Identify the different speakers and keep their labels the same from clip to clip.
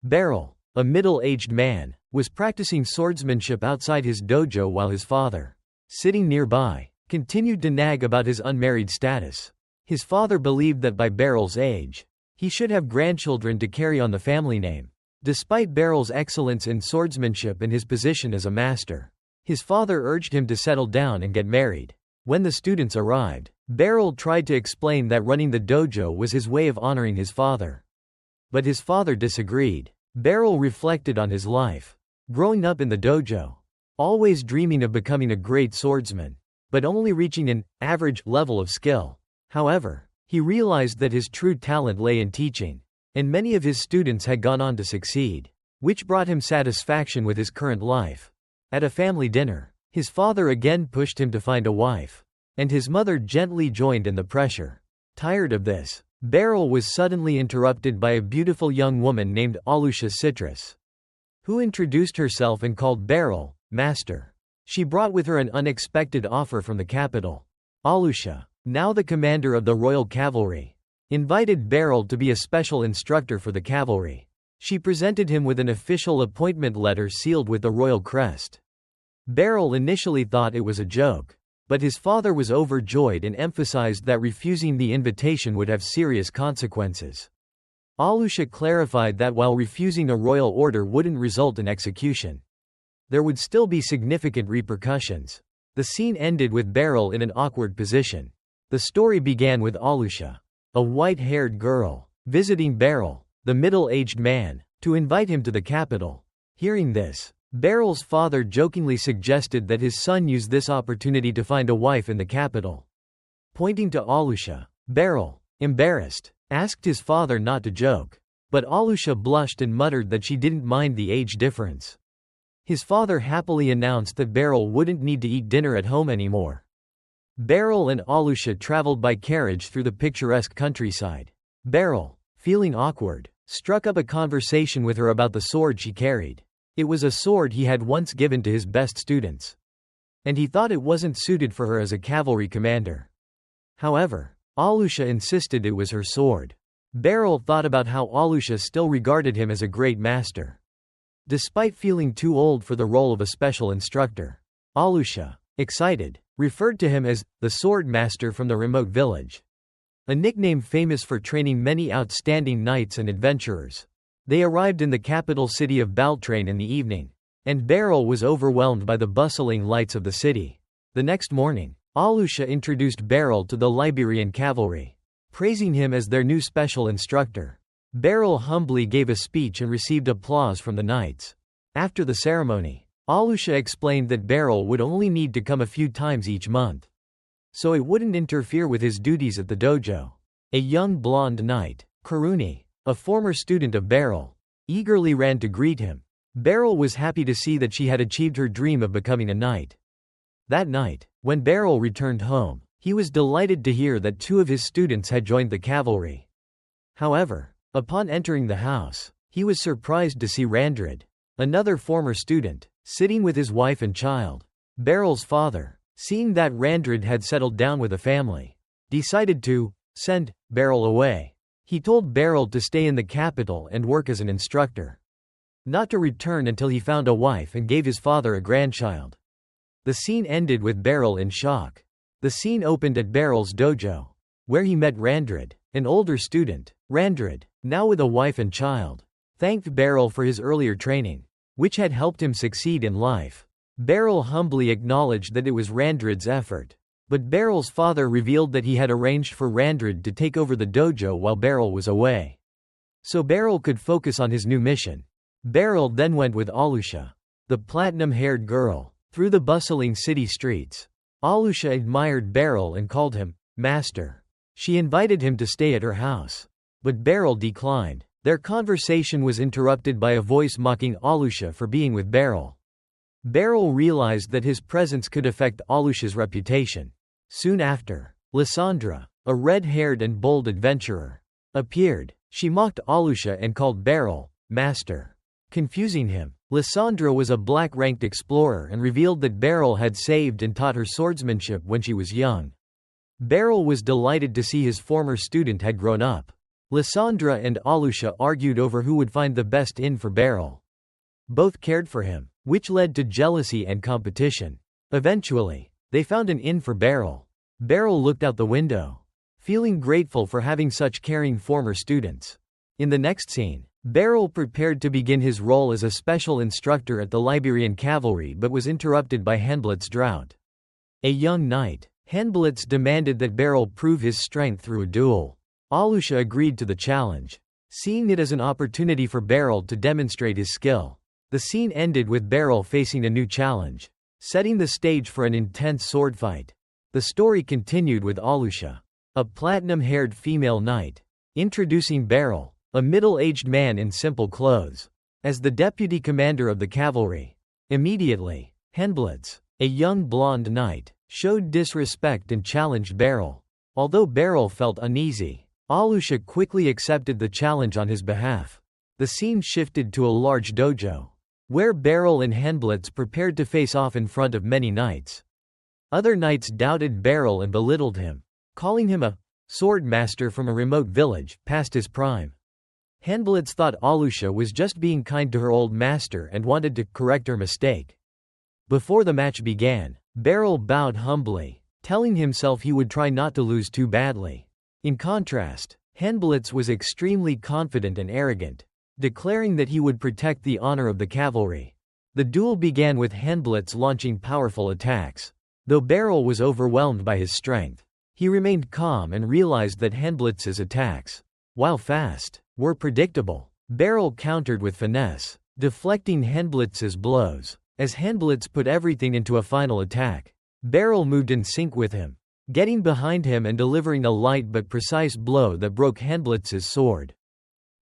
Speaker 1: Beryl, a middle-aged man, was practicing swordsmanship outside his dojo while his father, sitting nearby, continued to nag about his unmarried status. His father believed that by Beryl's age, he should have grandchildren to carry on the family name. Despite Beryl's excellence in swordsmanship and his position as a master, his father urged him to settle down and get married. When the students arrived, Beryl tried to explain that running the dojo was his way of honoring his father. But his father disagreed. Beryl reflected on his life growing up in the dojo, always dreaming of becoming a great swordsman, but only reaching an average level of skill. However, he realized that his true talent lay in teaching, and many of his students had gone on to succeed, which brought him satisfaction with his current life. At a family dinner, his father again pushed him to find a wife, and his mother gently joined in the pressure. Tired of this, Beryl was suddenly interrupted by a beautiful young woman named Alusha Citrus, who introduced herself and called Beryl master. She brought with her an unexpected offer from the capital. Alusha, now the commander of the royal cavalry, invited Beryl to be a special instructor for the cavalry. She presented him with an official appointment letter sealed with the royal crest. Beryl initially thought it was a joke, but his father was overjoyed and emphasized that refusing the invitation would have serious consequences. Alusha clarified that while refusing a royal order wouldn't result in execution, there would still be significant repercussions. The scene ended with Beryl in an awkward position. The story began with Alusha, a white-haired girl, visiting Beryl, the middle-aged man, to invite him to the capital. Hearing this, Beryl's father jokingly suggested that his son use this opportunity to find a wife in the capital. Pointing to Alusha, Beryl, embarrassed, asked his father not to joke, but Alusha blushed and muttered that she didn't mind the age difference. His father happily announced that Beryl wouldn't need to eat dinner at home anymore. Beryl and Alusha traveled by carriage through the picturesque countryside. Beryl, feeling awkward, struck up a conversation with her about the sword she carried. It was a sword he had once given to his best students, and he thought it wasn't suited for her as a cavalry commander. However, Alusha insisted it was her sword. Beryl thought about how Alusha still regarded him as a great master, despite feeling too old for the role of a special instructor. Alusha, excited, referred to him as the sword master from the remote village, a nickname famous for training many outstanding knights and adventurers. They arrived in the capital city of Baltrain in the evening, and Beryl was overwhelmed by the bustling lights of the city. The next morning, Alusha introduced Beryl to the Liberian cavalry, praising him as their new special instructor. Beryl humbly gave a speech and received applause from the knights. After the ceremony, Alusha explained that Beryl would only need to come a few times each month, so it wouldn't interfere with his duties at the dojo. A young blonde knight, Karuni, a former student of Beryl, eagerly ran to greet him. Beryl was happy to see that she had achieved her dream of becoming a knight. That night, when Beryl returned home, he was delighted to hear that 2 of his students had joined the cavalry. However, upon entering the house, he was surprised to see Randrid, another former student, sitting with his wife and child. Beryl's father, seeing that Randrid had settled down with a family, decided to send Beryl away. He told Beryl to stay in the capital and work as an instructor, not to return until he found a wife and gave his father a grandchild. The scene ended with Beryl in shock. The scene opened at Beryl's dojo, where he met Randrid, an older student. Randrid, now with a wife and child, thanked Beryl for his earlier training, which had helped him succeed in life. Beryl humbly acknowledged that it was Randrid's effort, but Beryl's father revealed that he had arranged for Randrid to take over the dojo while Beryl was away, so Beryl could focus on his new mission. Beryl then went with Alusha, the platinum-haired girl, through the bustling city streets. Alusha admired Beryl and called him master. She invited him to stay at her house, but Beryl declined. Their conversation was interrupted by a voice mocking Alusha for being with Beryl. Beryl realized that his presence could affect Alusha's reputation. Soon after, Lysandra, a red-haired and bold adventurer, appeared. She mocked Alusha and called Beryl master, confusing him. Lysandra was a black-ranked explorer and revealed that Beryl had saved and taught her swordsmanship when she was young. Beryl was delighted to see his former student had grown up. Lysandra and Alusha argued over who would find the best inn for Beryl. Both cared for him, which led to jealousy and competition. Eventually, they found an inn for Beryl. Beryl looked out the window, feeling grateful for having such caring former students. In the next scene, Beryl prepared to begin his role as a special instructor at the Liberian cavalry but was interrupted by Handblit's drought. A young knight, Handblitz demanded that Beryl prove his strength through a duel. Alusha agreed to the challenge, seeing it as an opportunity for Beryl to demonstrate his skill. The scene ended with Beryl facing a new challenge, setting the stage for an intense sword fight. The story continued with Alusha, a platinum-haired female knight, introducing Beryl, a middle-aged man in simple clothes, as the deputy commander of the cavalry. Immediately, Handblitz, a young blonde knight, showed disrespect and challenged Beryl. Although Beryl felt uneasy, Alusha quickly accepted the challenge on his behalf. The scene shifted to a large dojo, where Beryl and Handblitz prepared to face off in front of many knights. Other knights doubted Beryl and belittled him, calling him a sword master from a remote village, past his prime. Handblitz thought Alusha was just being kind to her old master and wanted to correct her mistake. Before the match began, Beryl bowed humbly, telling himself he would try not to lose too badly. In contrast, Handblitz was extremely confident and arrogant, declaring that he would protect the honor of the cavalry. The duel began with Handblitz launching powerful attacks. Though Beryl was overwhelmed by his strength, he remained calm and realized that Handblitz's attacks, while fast, were predictable. Beryl countered with finesse, deflecting Handblitz's blows. As Handblitz put everything into a final attack, Beryl moved in sync with him, getting behind him and delivering a light but precise blow that broke Handblitz's sword.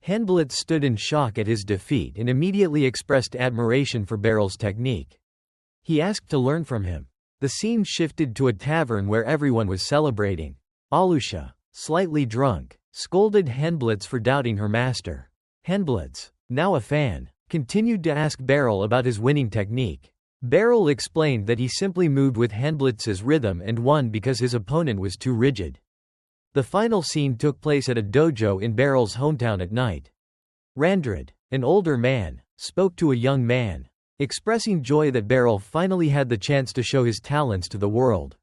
Speaker 1: Handblitz stood in shock at his defeat and immediately expressed admiration for Beryl's technique. He asked to learn from him. The scene shifted to a tavern where everyone was celebrating. Alusha, slightly drunk, scolded Handblitz for doubting her master. Handblitz, now a fan, continued to ask Beryl about his winning technique. Beryl explained that he simply moved with Handblitz's rhythm and won because his opponent was too rigid. The final scene took place at a dojo in Beryl's hometown at night. Randrid, an older man, spoke to a young man, expressing joy that Beryl finally had the chance to show his talents to the world.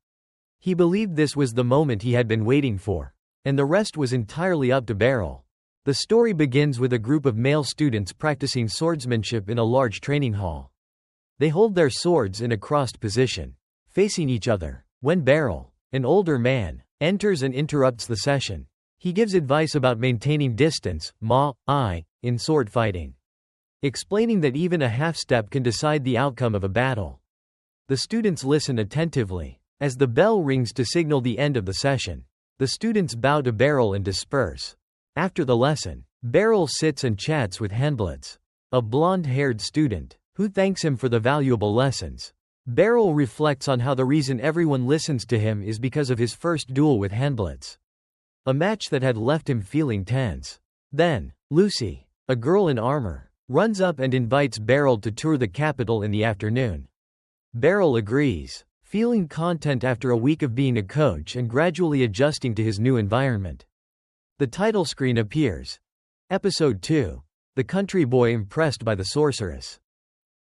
Speaker 1: He believed this was the moment he had been waiting for, and the rest was entirely up to Beryl. The story begins with a group of male students practicing swordsmanship in a large training hall. They hold their swords in a crossed position, facing each other. When Beryl, an older man, enters and interrupts the session, he gives advice about maintaining distance, in sword fighting, explaining that even a half-step can decide the outcome of a battle. The students listen attentively. As the bell rings to signal the end of the session, the students bow to Beryl and disperse. After the lesson, Beryl sits and chats with Handblitz, a blonde-haired student, who thanks him for the valuable lessons. Beryl reflects on how the reason everyone listens to him is because of his first duel with Handblitz, a match that had left him feeling tense. Then, Lucy, a girl in armor, runs up and invites Beryl to tour the capital in the afternoon. Beryl agrees, feeling content after a week of being a coach and gradually adjusting to his new environment. The title screen appears. Episode 2. The country boy impressed by the sorceress.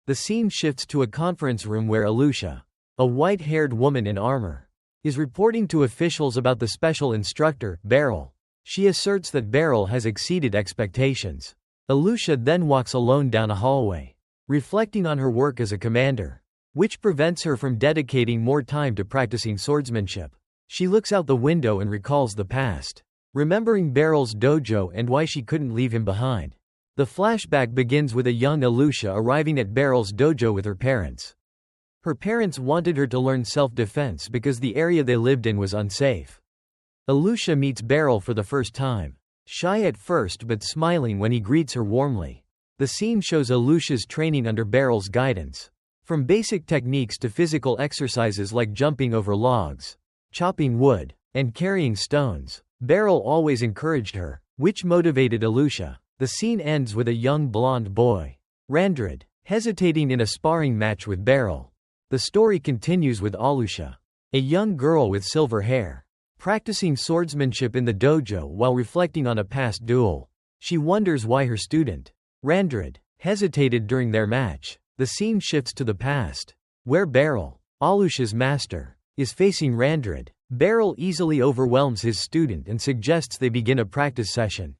Speaker 1: The scene shifts to a conference room where Alusha, a white-haired woman in armor, is reporting to officials about the special instructor, Beryl. She asserts that Beryl has exceeded expectations. Alusha then walks alone down a hallway, reflecting on her work as a commander, which prevents her from dedicating more time to practicing swordsmanship. She looks out the window and recalls the past, remembering Beryl's dojo and why she couldn't leave him behind. The flashback begins with a young Alusha arriving at Beryl's dojo with her parents. Her parents wanted her to learn self-defense because the area they lived in was unsafe. Alusha meets Beryl for the first time, shy at first but smiling when he greets her warmly. The scene shows Alusha's training under Beryl's guidance. From basic techniques to physical exercises like jumping over logs, chopping wood, and carrying stones, Beryl always encouraged her, which motivated Alusha. The scene ends with a young blonde boy, Randrid, hesitating in a sparring match with Beryl. The story continues with Alusha, a young girl with silver hair, practicing swordsmanship in the dojo while reflecting on a past duel. She wonders why her student, Randrid, hesitated during their match. The scene shifts to the past, where Beryl, Alusha's master, is facing Randrid. Beryl easily overwhelms his student and suggests they begin a practice session.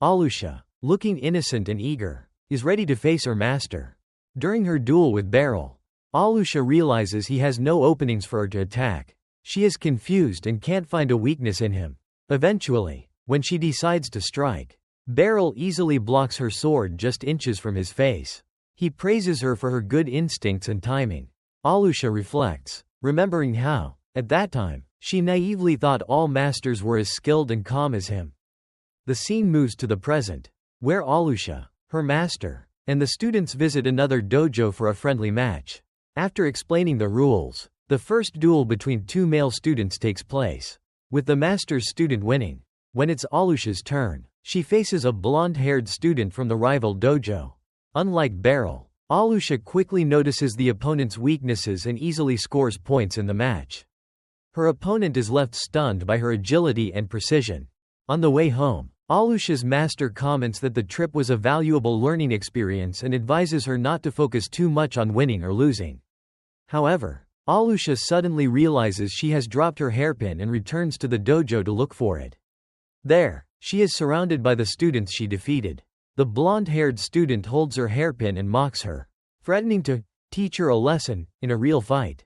Speaker 1: Alusha, looking innocent and eager, is ready to face her master. During her duel with Beryl, Alusha realizes he has no openings for her to attack. She is confused and can't find a weakness in him. Eventually, when she decides to strike, Beryl easily blocks her sword just inches from his face. He praises her for her good instincts and timing. Alusha reflects, remembering how, at that time, she naively thought all masters were as skilled and calm as him. The scene moves to the present, where Alusha, her master, and the students visit another dojo for a friendly match. After explaining the rules, the first duel between two male students takes place, with the master's student winning. When it's Alusha's turn, she faces a blonde-haired student from the rival dojo. Unlike Beryl, Alusha quickly notices the opponent's weaknesses and easily scores points in the match. Her opponent is left stunned by her agility and precision. On the way home, Alusha's master comments that the trip was a valuable learning experience and advises her not to focus too much on winning or losing. However, Alusha suddenly realizes she has dropped her hairpin and returns to the dojo to look for it. There, she is surrounded by the students she defeated. The blonde-haired student holds her hairpin and mocks her, threatening to teach her a lesson in a real fight.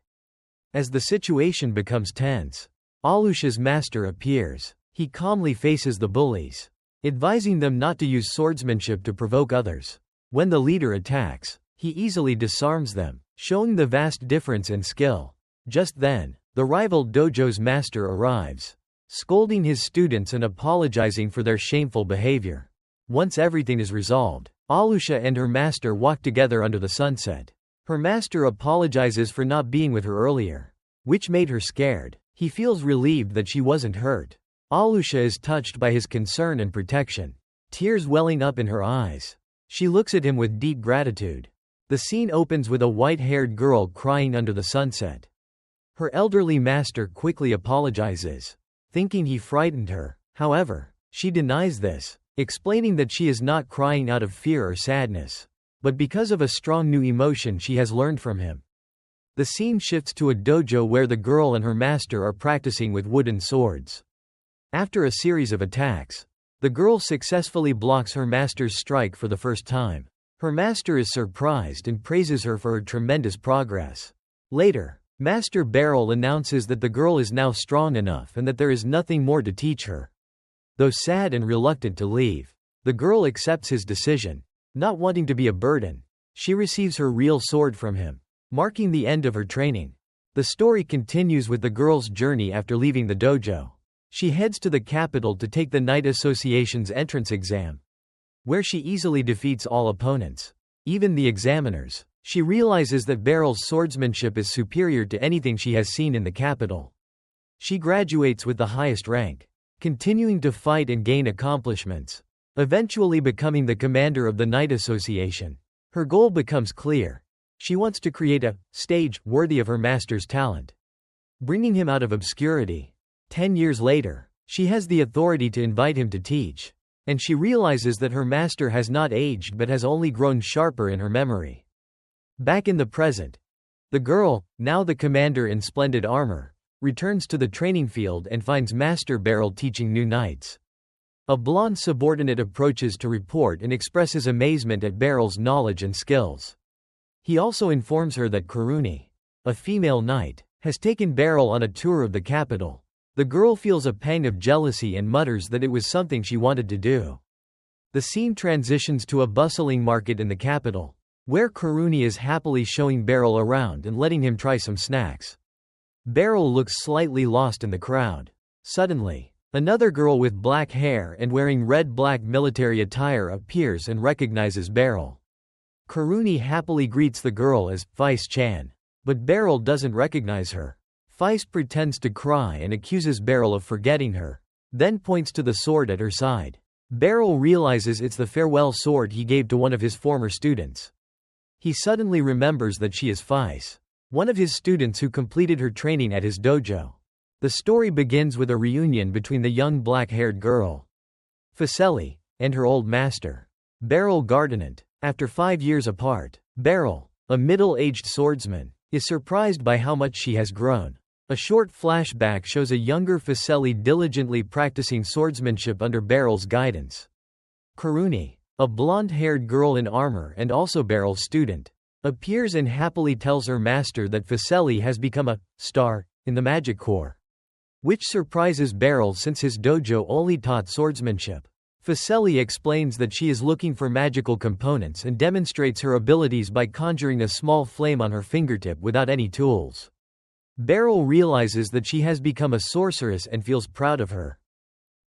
Speaker 1: As the situation becomes tense, Alusha's master appears. He calmly faces the bullies, advising them not to use swordsmanship to provoke others. When the leader attacks, he easily disarms them, showing the vast difference in skill. Just then, the rival dojo's master arrives, scolding his students and apologizing for their shameful behavior. Once everything is resolved, Alusha and her master walk together under the sunset. Her master apologizes for not being with her earlier, which made her scared. He feels relieved that she wasn't hurt. Alusha is touched by his concern and protection, tears welling up in her eyes. She looks at him with deep gratitude. The scene opens with a white-haired girl crying under the sunset. Her elderly master quickly apologizes, thinking he frightened her. However, she denies this, explaining that she is not crying out of fear or sadness, but because of a strong new emotion she has learned from him. The scene shifts to a dojo where the girl and her master are practicing with wooden swords. After a series of attacks, the girl successfully blocks her master's strike for the first time. Her master is surprised and praises her for her tremendous progress. Later, Master Beryl announces that the girl is now strong enough and that there is nothing more to teach her. Though sad and reluctant to leave, the girl accepts his decision. Not wanting to be a burden, she receives her real sword from him, marking the end of her training. The story continues with the girl's journey after leaving the dojo. She heads to the capital to take the Knight Association's entrance exam, where she easily defeats all opponents, even the examiners. She realizes that Beryl's swordsmanship is superior to anything she has seen in the capital. She graduates with the highest rank, continuing to fight and gain accomplishments, eventually becoming the commander of the Knight Association. Her goal becomes clear. She wants to create a stage worthy of her master's talent, bringing him out of obscurity. 10 years later, she has the authority to invite him to teach, and she realizes that her master has not aged but has only grown sharper in her memory. Back in the present, the girl, now the commander in splendid armor, returns to the training field and finds Master Beryl teaching new knights. A blonde subordinate approaches to report and expresses amazement at Beryl's knowledge and skills. He also informs her that Karuni, a female knight, has taken Beryl on a tour of the capital. The girl feels a pang of jealousy and mutters that it was something she wanted to do. The scene transitions to a bustling market in the capital, where Karuni is happily showing Beryl around and letting him try some snacks. Beryl looks slightly lost in the crowd. Suddenly, another girl with black hair and wearing red-black military attire appears and recognizes Beryl. Karuni happily greets the girl as Vice-chan, but Beryl doesn't recognize her. Vice pretends to cry and accuses Beryl of forgetting her, then points to the sword at her side. Beryl realizes it's the farewell sword he gave to one of his former students. He suddenly remembers that she is Vice, one of his students who completed her training at his dojo. The story begins with a reunion between the young black-haired girl, Feceli, and her old master, Beryl Gardinant. After 5 years apart, Beryl, a middle-aged swordsman, is surprised by how much she has grown. A short flashback shows a younger Feceli diligently practicing swordsmanship under Beryl's guidance. Karuni, a blonde-haired girl in armor and also Beryl's student, appears and happily tells her master that Feceli has become a star in the magic corps, which surprises Beryl since his dojo only taught swordsmanship. Feceli explains that she is looking for magical components and demonstrates her abilities by conjuring a small flame on her fingertip without any tools. Beryl realizes that she has become a sorceress and feels proud of her.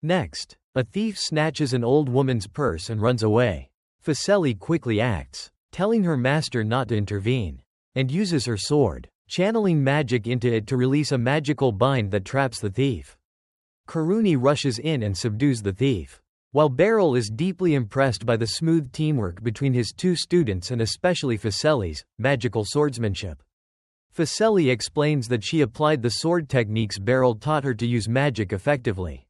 Speaker 1: Next, a thief snatches an old woman's purse and runs away. Feceli quickly acts, telling her master not to intervene, and uses her sword, channeling magic into it to release a magical bind that traps the thief. Karuni rushes in and subdues the thief, while Beryl is deeply impressed by the smooth teamwork between his two students and especially Feceli's magical swordsmanship. Feceli explains that she applied the sword techniques Beryl taught her to use magic effectively.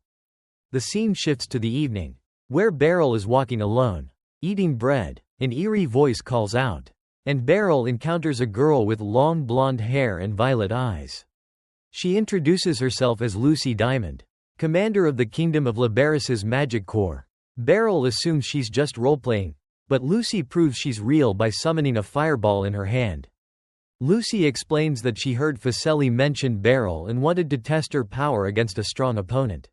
Speaker 1: The scene shifts to the evening, where Beryl is walking alone, eating bread. An eerie voice calls out, and Beryl encounters a girl with long blonde hair and violet eyes. She introduces herself as Lucy Diamond, commander of the Kingdom of Labarris's magic corps. Beryl assumes she's just roleplaying, but Lucy proves she's real by summoning a fireball in her hand. Lucy explains that she heard Feceli mention Beryl and wanted to test her power against a strong opponent.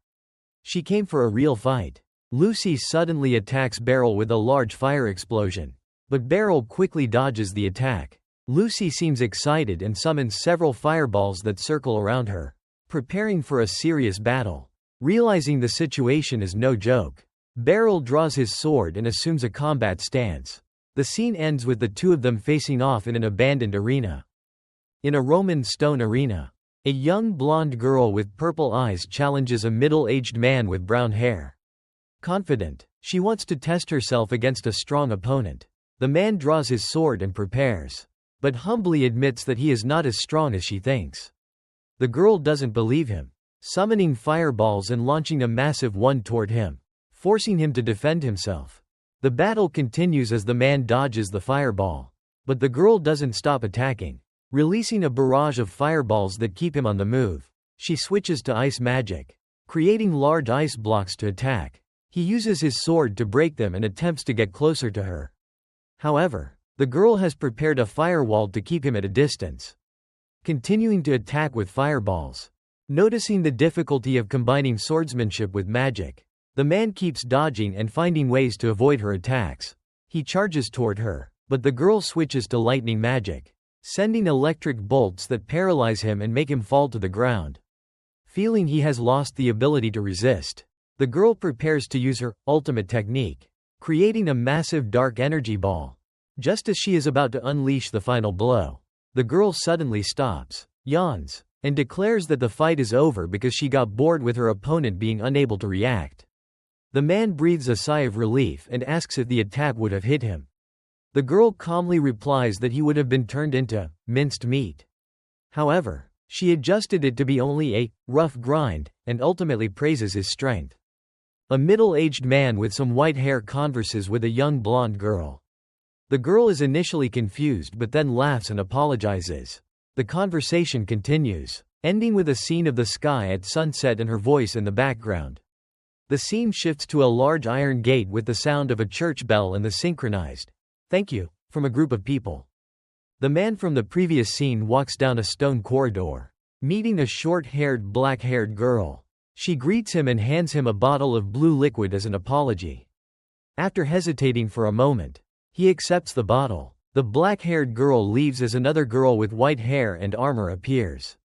Speaker 1: She came for a real fight. Lucy suddenly attacks Beryl with a large fire explosion, but Beryl quickly dodges the attack. Lucy seems excited and summons several fireballs that circle around her, preparing for a serious battle. Realizing the situation is no joke, Beryl draws his sword and assumes a combat stance. The scene ends with the two of them facing off in an abandoned arena. In a Roman stone arena, a young blonde girl with purple eyes challenges a middle-aged man with brown hair. Confident, she wants to test herself against a strong opponent. The man draws his sword and prepares, but humbly admits that he is not as strong as she thinks. The girl doesn't believe him, summoning fireballs and launching a massive one toward him, forcing him to defend himself. The battle continues as the man dodges the fireball, but the girl doesn't stop attacking, releasing a barrage of fireballs that keep him on the move. She switches to ice magic, creating large ice blocks to attack. He uses his sword to break them and attempts to get closer to her. However, the girl has prepared a firewall to keep him at a distance, continuing to attack with fireballs. Noticing the difficulty of combining swordsmanship with magic, the man keeps dodging and finding ways to avoid her attacks. He charges toward her, but the girl switches to lightning magic, sending electric bolts that paralyze him and make him fall to the ground. Feeling he has lost the ability to resist, the girl prepares to use her ultimate technique, creating a massive dark energy ball. Just as she is about to unleash the final blow, the girl suddenly stops, yawns, and declares that the fight is over because she got bored with her opponent being unable to react. The man breathes a sigh of relief and asks if the attack would have hit him. The girl calmly replies that he would have been turned into minced meat. However, she adjusted it to be only a rough grind, and ultimately praises his strength. A middle-aged man with some white hair converses with a young blonde girl. The girl is initially confused but then laughs and apologizes. The conversation continues, ending with a scene of the sky at sunset and her voice in the background. The scene shifts to a large iron gate with the sound of a church bell and the synchronized "thank you" from a group of people. The man from the previous scene walks down a stone corridor, meeting a short-haired black-haired girl. She greets him and hands him a bottle of blue liquid as an apology. After hesitating for a moment, he accepts the bottle. The black-haired girl leaves as another girl with white hair and armor appears,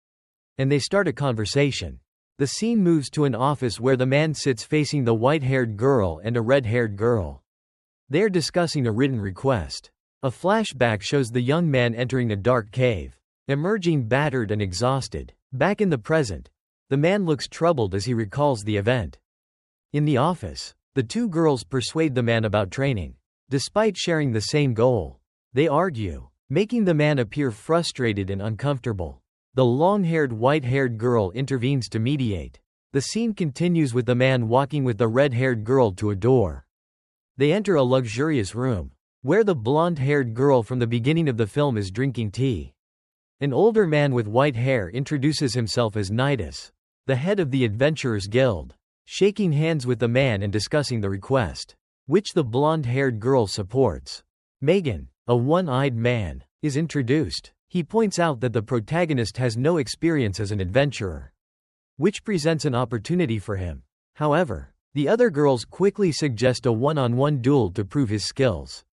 Speaker 1: and they start a conversation. The scene moves to an office where the man sits facing the white-haired girl and a red-haired girl. They are discussing a written request. A flashback shows the young man entering a dark cave, emerging battered and exhausted. Back in the present, the man looks troubled as he recalls the event. In the office, the two girls persuade the man about training. Despite sharing the same goal, they argue, making the man appear frustrated and uncomfortable. The long-haired white-haired girl intervenes to mediate. The scene continues with the man walking with the red-haired girl to a door. They enter a luxurious room, where the blonde-haired girl from the beginning of the film is drinking tea. An older man with white hair introduces himself as Nidus, the head of the Adventurers Guild, shaking hands with the man and discussing the request, which the blonde-haired girl supports. Megan, a one-eyed man, is introduced. He points out that the protagonist has no experience as an adventurer, which presents an opportunity for him. However, the other girls quickly suggest a one-on-one duel to prove his skills,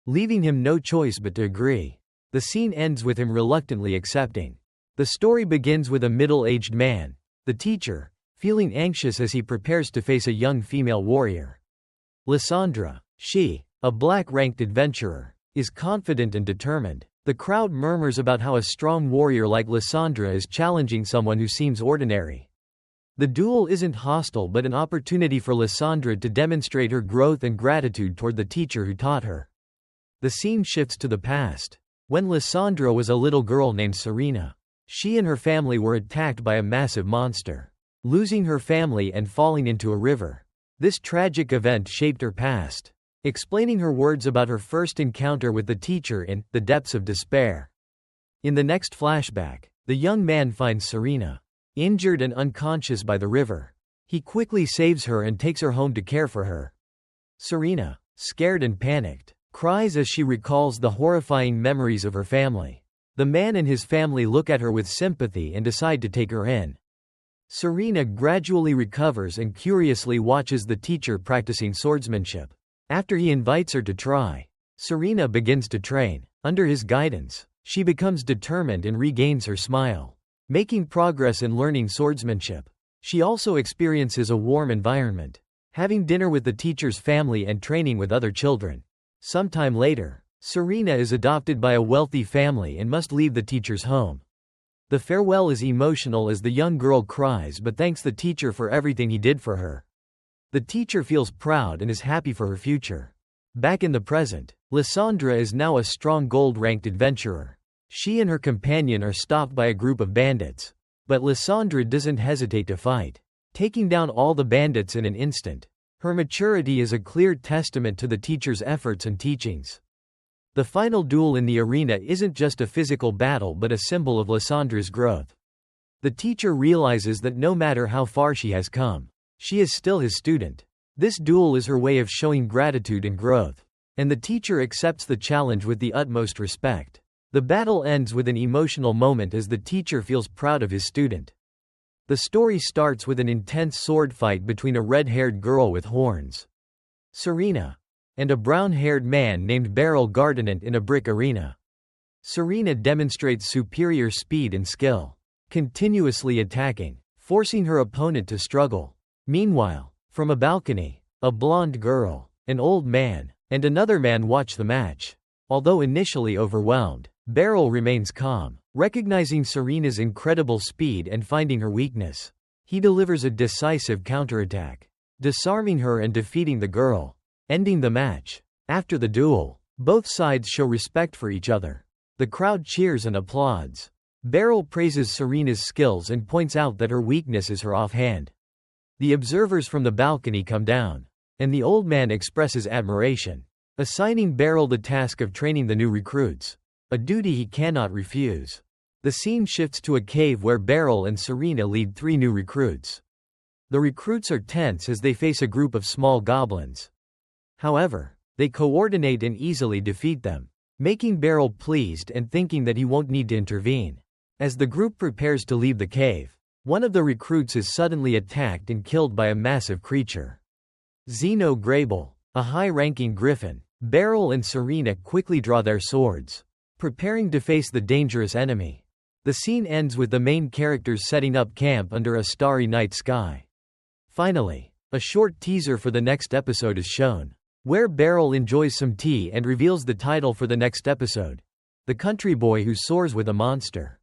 Speaker 1: leaving him no choice but to agree. The scene ends with him reluctantly accepting. The story begins with a middle-aged man, the teacher, feeling anxious as he prepares to face a young female warrior. Lysandra, she, a black-ranked adventurer, is confident and determined. The crowd murmurs about how a strong warrior like Lysandra is challenging someone who seems ordinary. The duel isn't hostile but an opportunity for Lysandra to demonstrate her growth and gratitude toward the teacher who taught her. The scene shifts to the past, when Lysandra was a little girl named Serena. She and her family were attacked by a massive monster, losing her family and falling into a river. This tragic event shaped her past, explaining her words about her first encounter with the teacher in The Depths of Despair. In the next flashback, the young man finds Serena, injured and unconscious by the river. He quickly saves her and takes her home to care for her. Serena, scared and panicked, cries as she recalls the horrifying memories of her family. The man and his family look at her with sympathy and decide to take her in. Serena gradually recovers and curiously watches the teacher practicing swordsmanship. After he invites her to try, Serena begins to train. Under his guidance, she becomes determined and regains her smile, making progress in learning swordsmanship. She also experiences a warm environment, having dinner with the teacher's family and training with other children. Sometime later, Serena is adopted by a wealthy family and must leave the teacher's home. The farewell is emotional as the young girl cries but thanks the teacher for everything he did for her. The teacher feels proud and is happy for her future. Back in the present, Lysandra is now a strong gold-ranked adventurer. She and her companion are stopped by a group of bandits, but Lysandra doesn't hesitate to fight, taking down all the bandits in an instant. Her maturity is a clear testament to the teacher's efforts and teachings. The final duel in the arena isn't just a physical battle but a symbol of Lysandra's growth. The teacher realizes that no matter how far she has come, she is still his student. This duel is her way of showing gratitude and growth, and the teacher accepts the challenge with the utmost respect. The battle ends with an emotional moment as the teacher feels proud of his student. The story starts with an intense sword fight between a red-haired girl with horns, Serena, and a brown-haired man named Beryl Gardinant in a brick arena. Serena demonstrates superior speed and skill, continuously attacking, forcing her opponent to struggle. Meanwhile, from a balcony, a blonde girl, an old man, and another man watch the match. Although initially overwhelmed, Beryl remains calm, recognizing Serena's incredible speed and finding her weakness. He delivers a decisive counterattack, disarming her and defeating the girl, ending the match. After the duel, both sides show respect for each other. The crowd cheers and applauds. Beryl praises Serena's skills and points out that her weakness is her offhand. The observers from the balcony come down, and the old man expresses admiration, assigning Beryl the task of training the new recruits, a duty he cannot refuse. The scene shifts to a cave where Beryl and Serena lead 3 new recruits. The recruits are tense as they face a group of small goblins. However, they coordinate and easily defeat them, making Beryl pleased and thinking that he won't need to intervene. As the group prepares to leave the cave, one of the recruits is suddenly attacked and killed by a massive creature. Zeno Grable, a high-ranking griffin. Beryl and Serena quickly draw their swords, preparing to face the dangerous enemy. The scene ends with the main characters setting up camp under a starry night sky. Finally, a short teaser for the next episode is shown, where Beryl enjoys some tea and reveals the title for the next episode: The Country Boy Who Soars with a Monster.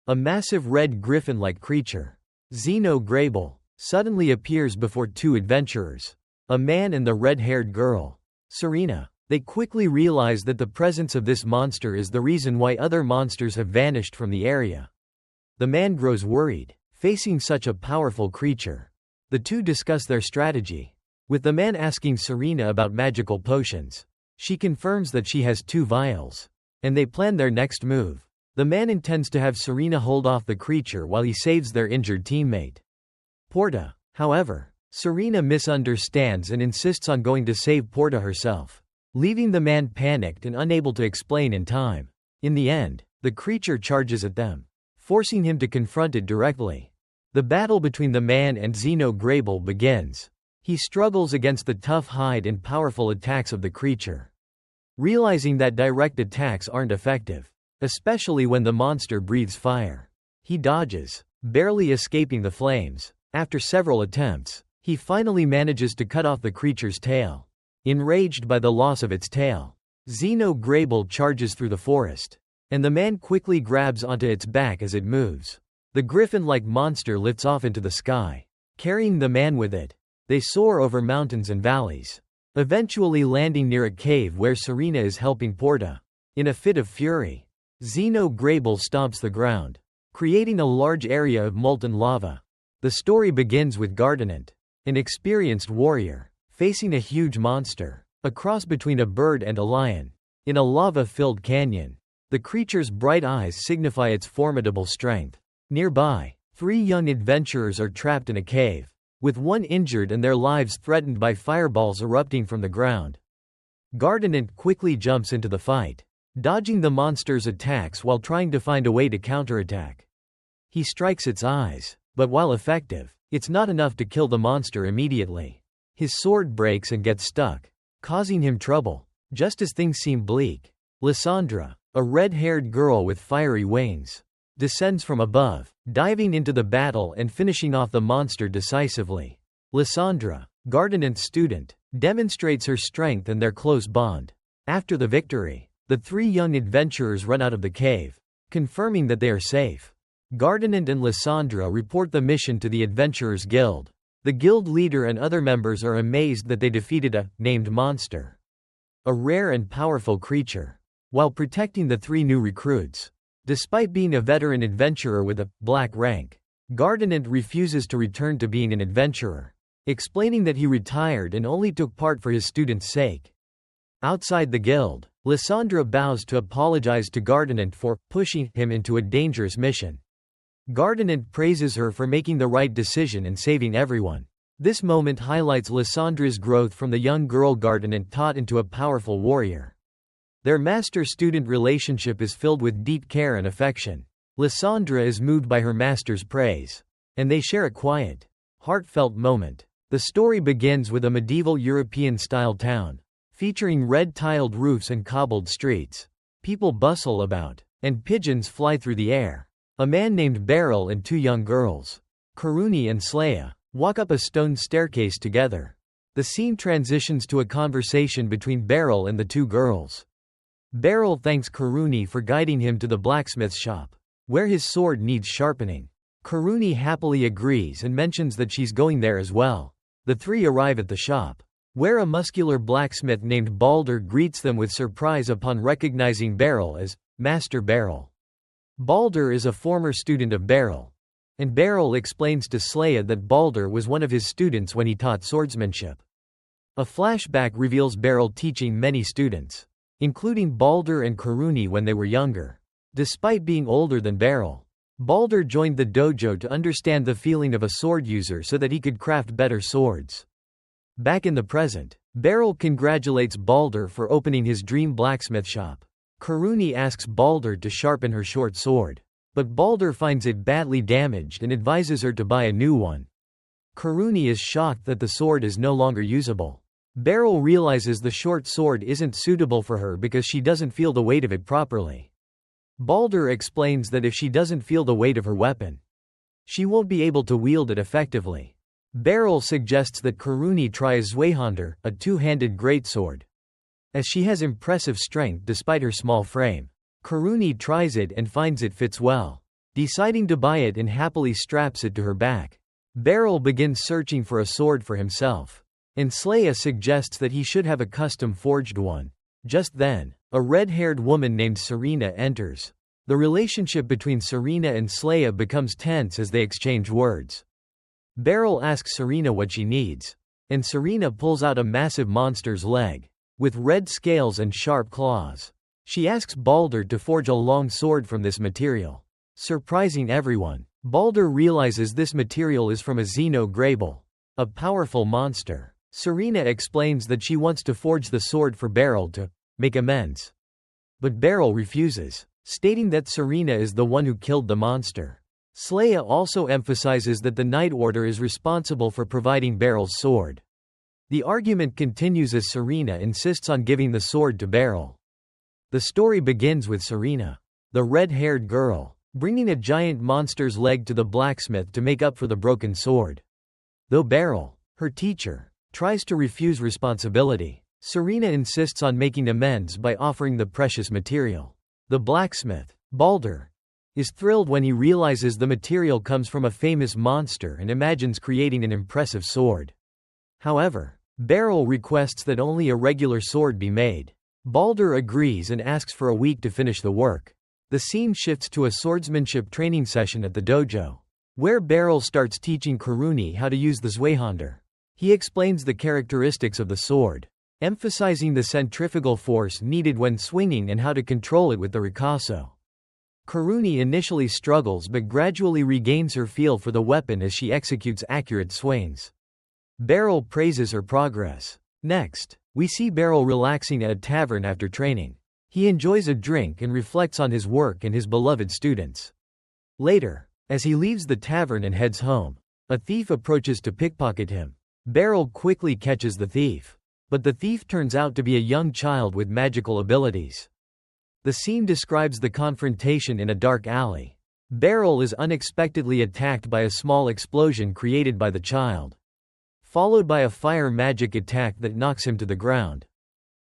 Speaker 1: A massive red griffin-like creature, Zeno Grable, suddenly appears before 2 adventurers, a man and the red-haired girl, Serena. They quickly realize that the presence of this monster is the reason why other monsters have vanished from the area. The man grows worried, facing such a powerful creature. The two discuss their strategy, with the man asking Serena about magical potions. She confirms that she has 2 vials, and they plan their next move. The man intends to have Serena hold off the creature while he saves their injured teammate. Porta, however, Serena misunderstands and insists on going to save Porta herself, leaving the man panicked and unable to explain in time. In the end, the creature charges at them, forcing him to confront it directly. The battle between the man and Zeno Grable begins. He struggles against the tough hide and powerful attacks of the creature, realizing that direct attacks aren't effective, especially when the monster breathes fire. He dodges, barely escaping the flames. After several attempts, he finally manages to cut off the creature's tail. Enraged by the loss of its tail, Zeno Grable charges through the forest, and the man quickly grabs onto its back as it moves. The griffin-like monster lifts off into the sky, carrying the man with it. They soar over mountains and valleys, eventually landing near a cave where Serena is helping Porta. In a fit of fury, Zeno Grable stomps the ground, creating a large area of molten lava. The story begins with Gardinant, an experienced warrior, facing a huge monster, a cross between a bird and a lion, in a lava-filled canyon. The creature's bright eyes signify its formidable strength. Nearby, 3 young adventurers are trapped in a cave, with one injured and their lives threatened by fireballs erupting from the ground. Gardinant quickly jumps into the fight, dodging the monster's attacks while trying to find a way to counterattack. He strikes its eyes, but while effective, it's not enough to kill the monster immediately. His sword breaks and gets stuck, causing him trouble. Just as things seem bleak, Lysandra, a red-haired girl with fiery wings, descends from above, diving into the battle and finishing off the monster decisively. Lysandra, Gardinant's student, demonstrates her strength and their close bond. After the victory, the 3 young adventurers run out of the cave, confirming that they are safe. Gardinant and Lysandra report the mission to the Adventurers Guild. The guild leader and other members are amazed that they defeated a named monster, a rare and powerful creature, while protecting the 3 new recruits. Despite being a veteran adventurer with a black rank, Gardinant refuses to return to being an adventurer, explaining that he retired and only took part for his students' sake. Outside the guild, Lysandra bows to apologize to Gardinant for pushing him into a dangerous mission. Gardinant praises her for making the right decision and saving everyone. This moment highlights Lysandra's growth from the young girl Gardinant taught into a powerful warrior. Their master-student relationship is filled with deep care and affection. Lysandra is moved by her master's praise, and they share a quiet, heartfelt moment. The story begins with a medieval European-style town, featuring red-tiled roofs and cobbled streets. People bustle about, and pigeons fly through the air. A man named Beryl and 2 young girls, Karuni and Sleia, walk up a stone staircase together. The scene transitions to a conversation between Beryl and the 2 girls. Beryl thanks Karuni for guiding him to the blacksmith's shop, where his sword needs sharpening. Karuni happily agrees and mentions that she's going there as well. The 3 arrive at the shop, where a muscular blacksmith named Balder greets them with surprise upon recognizing Beryl as Master Beryl. Balder is a former student of Beryl, and Beryl explains to Sleia that Balder was one of his students when he taught swordsmanship. A flashback reveals Beryl teaching many students, including Balder and Karuni when they were younger. Despite being older than Beryl, Balder joined the dojo to understand the feeling of a sword user so that he could craft better swords. Back in the present, Beryl congratulates Balder for opening his dream blacksmith shop. Karuni asks Balder to sharpen her short sword, but Balder finds it badly damaged and advises her to buy a new one. Karuni is shocked that the sword is no longer usable. Beryl realizes the short sword isn't suitable for her because she doesn't feel the weight of it properly. Balder explains that if she doesn't feel the weight of her weapon, she won't be able to wield it effectively. Beryl suggests that Karuni try a Zweihander, a 2-handed greatsword, as she has impressive strength despite her small frame. Karuni tries it and finds it fits well, deciding to buy it and happily straps it to her back. Beryl begins searching for a sword for himself, and Sleia suggests that he should have a custom forged one. Just then, a red-haired woman named Serena enters. The relationship between Serena and Sleia becomes tense as they exchange words. Beryl asks Serena what she needs, and Serena pulls out a massive monster's leg, with red scales and sharp claws. She asks Balder to forge a long sword from this material. Surprising everyone, Balder realizes this material is from a Xeno-Grable, a powerful monster. Serena explains that she wants to forge the sword for Beryl to make amends. But Beryl refuses, stating that Serena is the one who killed the monster. Sleia also emphasizes that the Night Order is responsible for providing Beryl's sword. The argument continues as Serena insists on giving the sword to Beryl. The story begins with Serena, the red-haired girl, bringing a giant monster's leg to the blacksmith to make up for the broken sword. Though Beryl, her teacher, tries to refuse responsibility, Serena insists on making amends by offering the precious material. The blacksmith, Balder, is thrilled when he realizes the material comes from a famous monster and imagines creating an impressive sword. However, Beryl requests that only a regular sword be made. Balder agrees and asks for a week to finish the work. The scene shifts to a swordsmanship training session at the dojo, where Beryl starts teaching Karuni how to use the Zweihander. He explains the characteristics of the sword, emphasizing the centrifugal force needed when swinging and how to control it with the Rikaso. Karuni initially struggles but gradually regains her feel for the weapon as she executes accurate swings. Beryl praises her progress. Next, we see Beryl relaxing at a tavern after training. He enjoys a drink and reflects on his work and his beloved students. Later, as he leaves the tavern and heads home, a thief approaches to pickpocket him. Beryl quickly catches the thief, but the thief turns out to be a young child with magical abilities. The scene describes the confrontation in a dark alley. Beryl is unexpectedly attacked by a small explosion created by the child, followed by a fire magic attack that knocks him to the ground.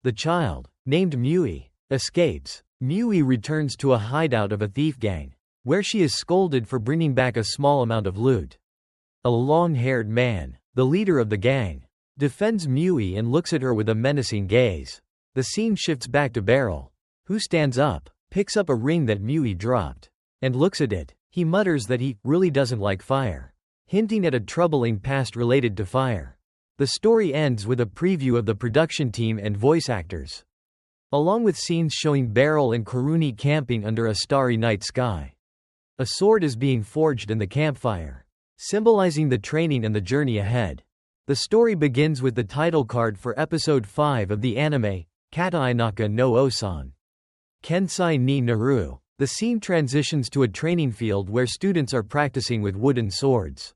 Speaker 1: The child, named Mui, escapes. Mui returns to a hideout of a thief gang, where she is scolded for bringing back a small amount of loot. A long-haired man, the leader of the gang, defends Mui and looks at her with a menacing gaze. The scene shifts back to Beryl, who stands up, picks up a ring that Mui dropped, and looks at it. He mutters that he really doesn't like fire, hinting at a troubling past related to fire. The story ends with a preview of the production team and voice actors, along with scenes showing Beryl and Karuni camping under a starry night sky. A sword is being forged in the campfire, symbolizing the training and the journey ahead. The story begins with the title card for episode 5 of the anime, Katainaka no Osan Kensai ni Naru. The scene transitions to a training field where students are practicing with wooden swords.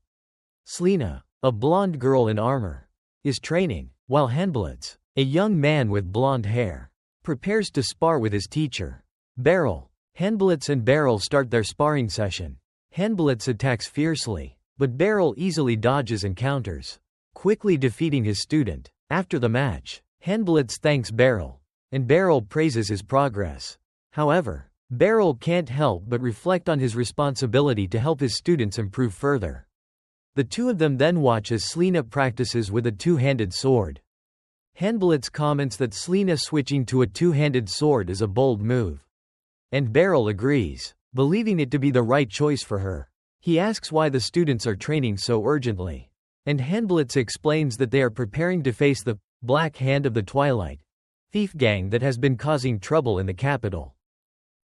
Speaker 1: Sleina, a blonde girl in armor, is training, while Handblitz, a young man with blonde hair, prepares to spar with his teacher. Handblitz and Beryl start their sparring session. Handblitz attacks fiercely, but Beryl easily dodges and counters, quickly defeating his student. After the match, Handblitz thanks Beryl, and Beryl praises his progress. However, Beryl can't help but reflect on his responsibility to help his students improve further. The two of them then watch as Sleina practices with a two-handed sword. Handblitz comments that Sleina switching to a two-handed sword is a bold move, and Beryl agrees, believing it to be the right choice for her. He asks why the students are training so urgently, and Handblitz explains that they are preparing to face the Black Hand of the Twilight thief gang that has been causing trouble in the capital.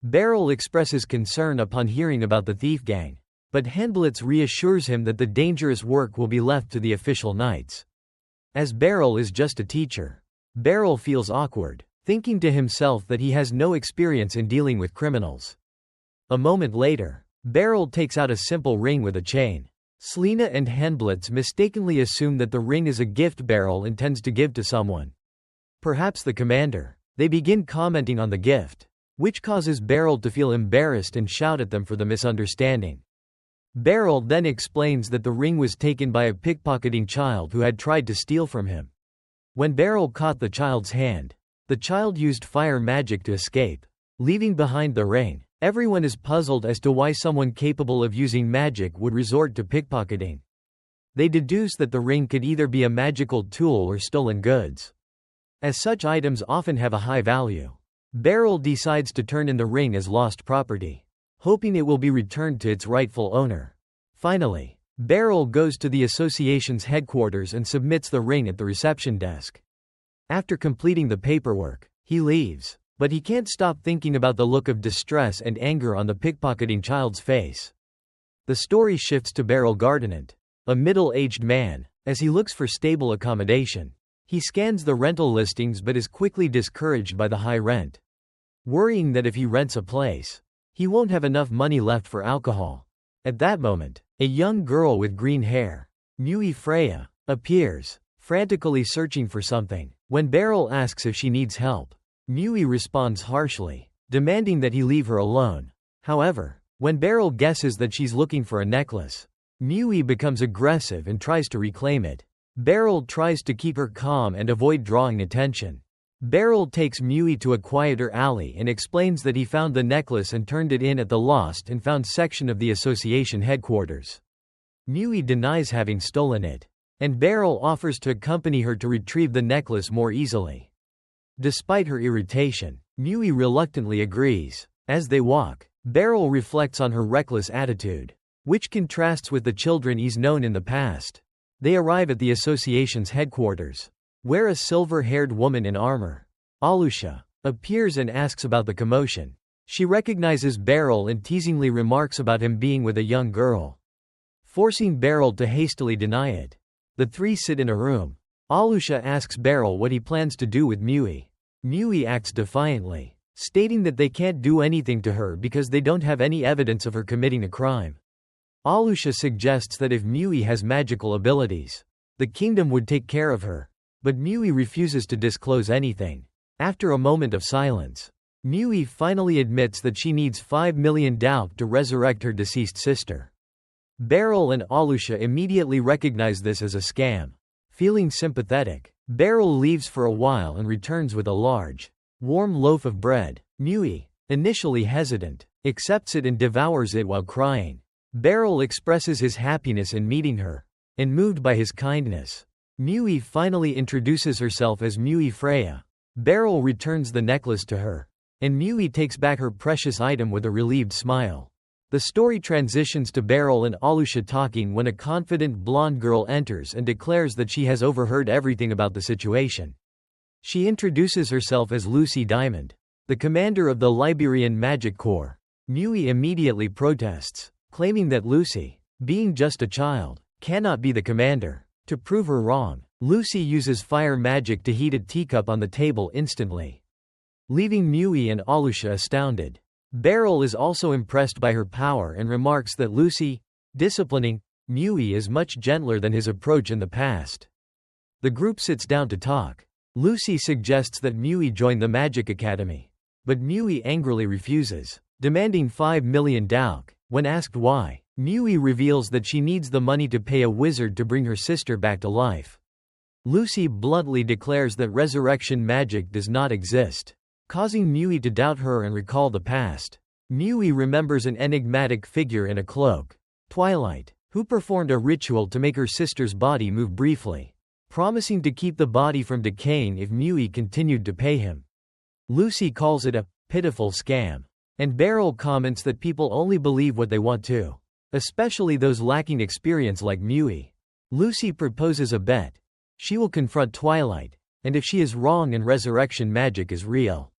Speaker 1: Beryl expresses concern upon hearing about the thief gang, but Handblitz reassures him that the dangerous work will be left to the official knights. As Beryl is just a teacher, Beryl feels awkward, thinking to himself that he has no experience in dealing with criminals. A moment later, Beryl takes out a simple ring with a chain. Sleina and Handblitz mistakenly assume that the ring is a gift Beryl intends to give to someone, perhaps the commander. They begin commenting on the gift, which causes Beryl to feel embarrassed and shout at them for the misunderstanding. Beryl then explains that the ring was taken by a pickpocketing child who had tried to steal from him. When Beryl caught the child's hand, the child used fire magic to escape, leaving behind the ring. Everyone is puzzled as to why someone capable of using magic would resort to pickpocketing. They deduce that the ring could either be a magical tool or stolen goods. as such items often have a high value. Beryl decides to turn in the ring as lost property, hoping it will be returned to its rightful owner. Finally, Beryl goes to the association's headquarters and submits the ring at the reception desk. After completing the paperwork, he leaves, but he can't stop thinking about the look of distress and anger on the pickpocketing child's face. The story shifts to Beryl Gardinant, a middle-aged man, as he looks for stable accommodation. He scans the rental listings but is quickly discouraged by the high rent. Worrying that if he rents a place, he won't have enough money left for alcohol. At that moment, a young girl with green hair, Mui Freya, appears, frantically searching for something. When Beryl asks if she needs help, Mui responds harshly, demanding that he leave her alone. However, when Beryl guesses that she's looking for a necklace, Mui becomes aggressive and tries to reclaim it. Beryl tries to keep her calm and avoid drawing attention. Beryl takes Mui to a quieter alley and explains that he found the necklace and turned it in at the lost and found section of the association headquarters. Mui denies having stolen it, and Beryl offers to accompany her to retrieve the necklace more easily. Despite her irritation, Mui reluctantly agrees. As they walk, Beryl reflects on her reckless attitude, which contrasts with the children he's known in the past. They arrive at the association's headquarters, where a silver-haired woman in armor, Alusha, appears and asks about the commotion. She recognizes Beryl and teasingly remarks about him being with a young girl, forcing Beryl to hastily deny it. The three sit in a room. Alusha asks Beryl what he plans to do with Mui. Mui acts defiantly, stating that they can't do anything to her because they don't have any evidence of her committing a crime. Alusha suggests that if Mui has magical abilities, the kingdom would take care of her, but Mui refuses to disclose anything. After a moment of silence, Mui finally admits that she needs 5 million dauk to resurrect her deceased sister. Beryl and Alusha immediately recognize this as a scam. Feeling sympathetic, Beryl leaves for a while and returns with a large, warm loaf of bread. Mui, initially hesitant, accepts it and devours it while crying. Beryl expresses his happiness in meeting her, and moved by his kindness, Mui finally introduces herself as Mui Freya. Beryl returns the necklace to her, and Mui takes back her precious item with a relieved smile. The story transitions to Beryl and Alusha talking when a confident blonde girl enters and declares that she has overheard everything about the situation. She introduces herself as Lucy Diamond, the commander of the Liberian Magic Corps. Mui immediately protests, claiming that Lucy, being just a child, cannot be the commander. To prove her wrong, Lucy uses fire magic to heat a teacup on the table instantly, leaving Mui and Alusha astounded. Beryl is also impressed by her power and remarks that Lucy, disciplining Mui, is much gentler than his approach in the past. The group sits down to talk. Lucy suggests that Mui join the Magic Academy, but Mui angrily refuses, demanding 5 million dauk. When asked why, Mui reveals that she needs the money to pay a wizard to bring her sister back to life. Lucy bluntly declares that resurrection magic does not exist, causing Mui to doubt her and recall the past. Mui remembers an enigmatic figure in a cloak, Twilight, who performed a ritual to make her sister's body move briefly, promising to keep the body from decaying if Mui continued to pay him. Lucy calls it a pitiful scam, and Beryl comments that people only believe what they want to, especially those lacking experience like Mui. Lucy proposes a bet. She will confront Twilight, and if she is wrong and resurrection magic is real,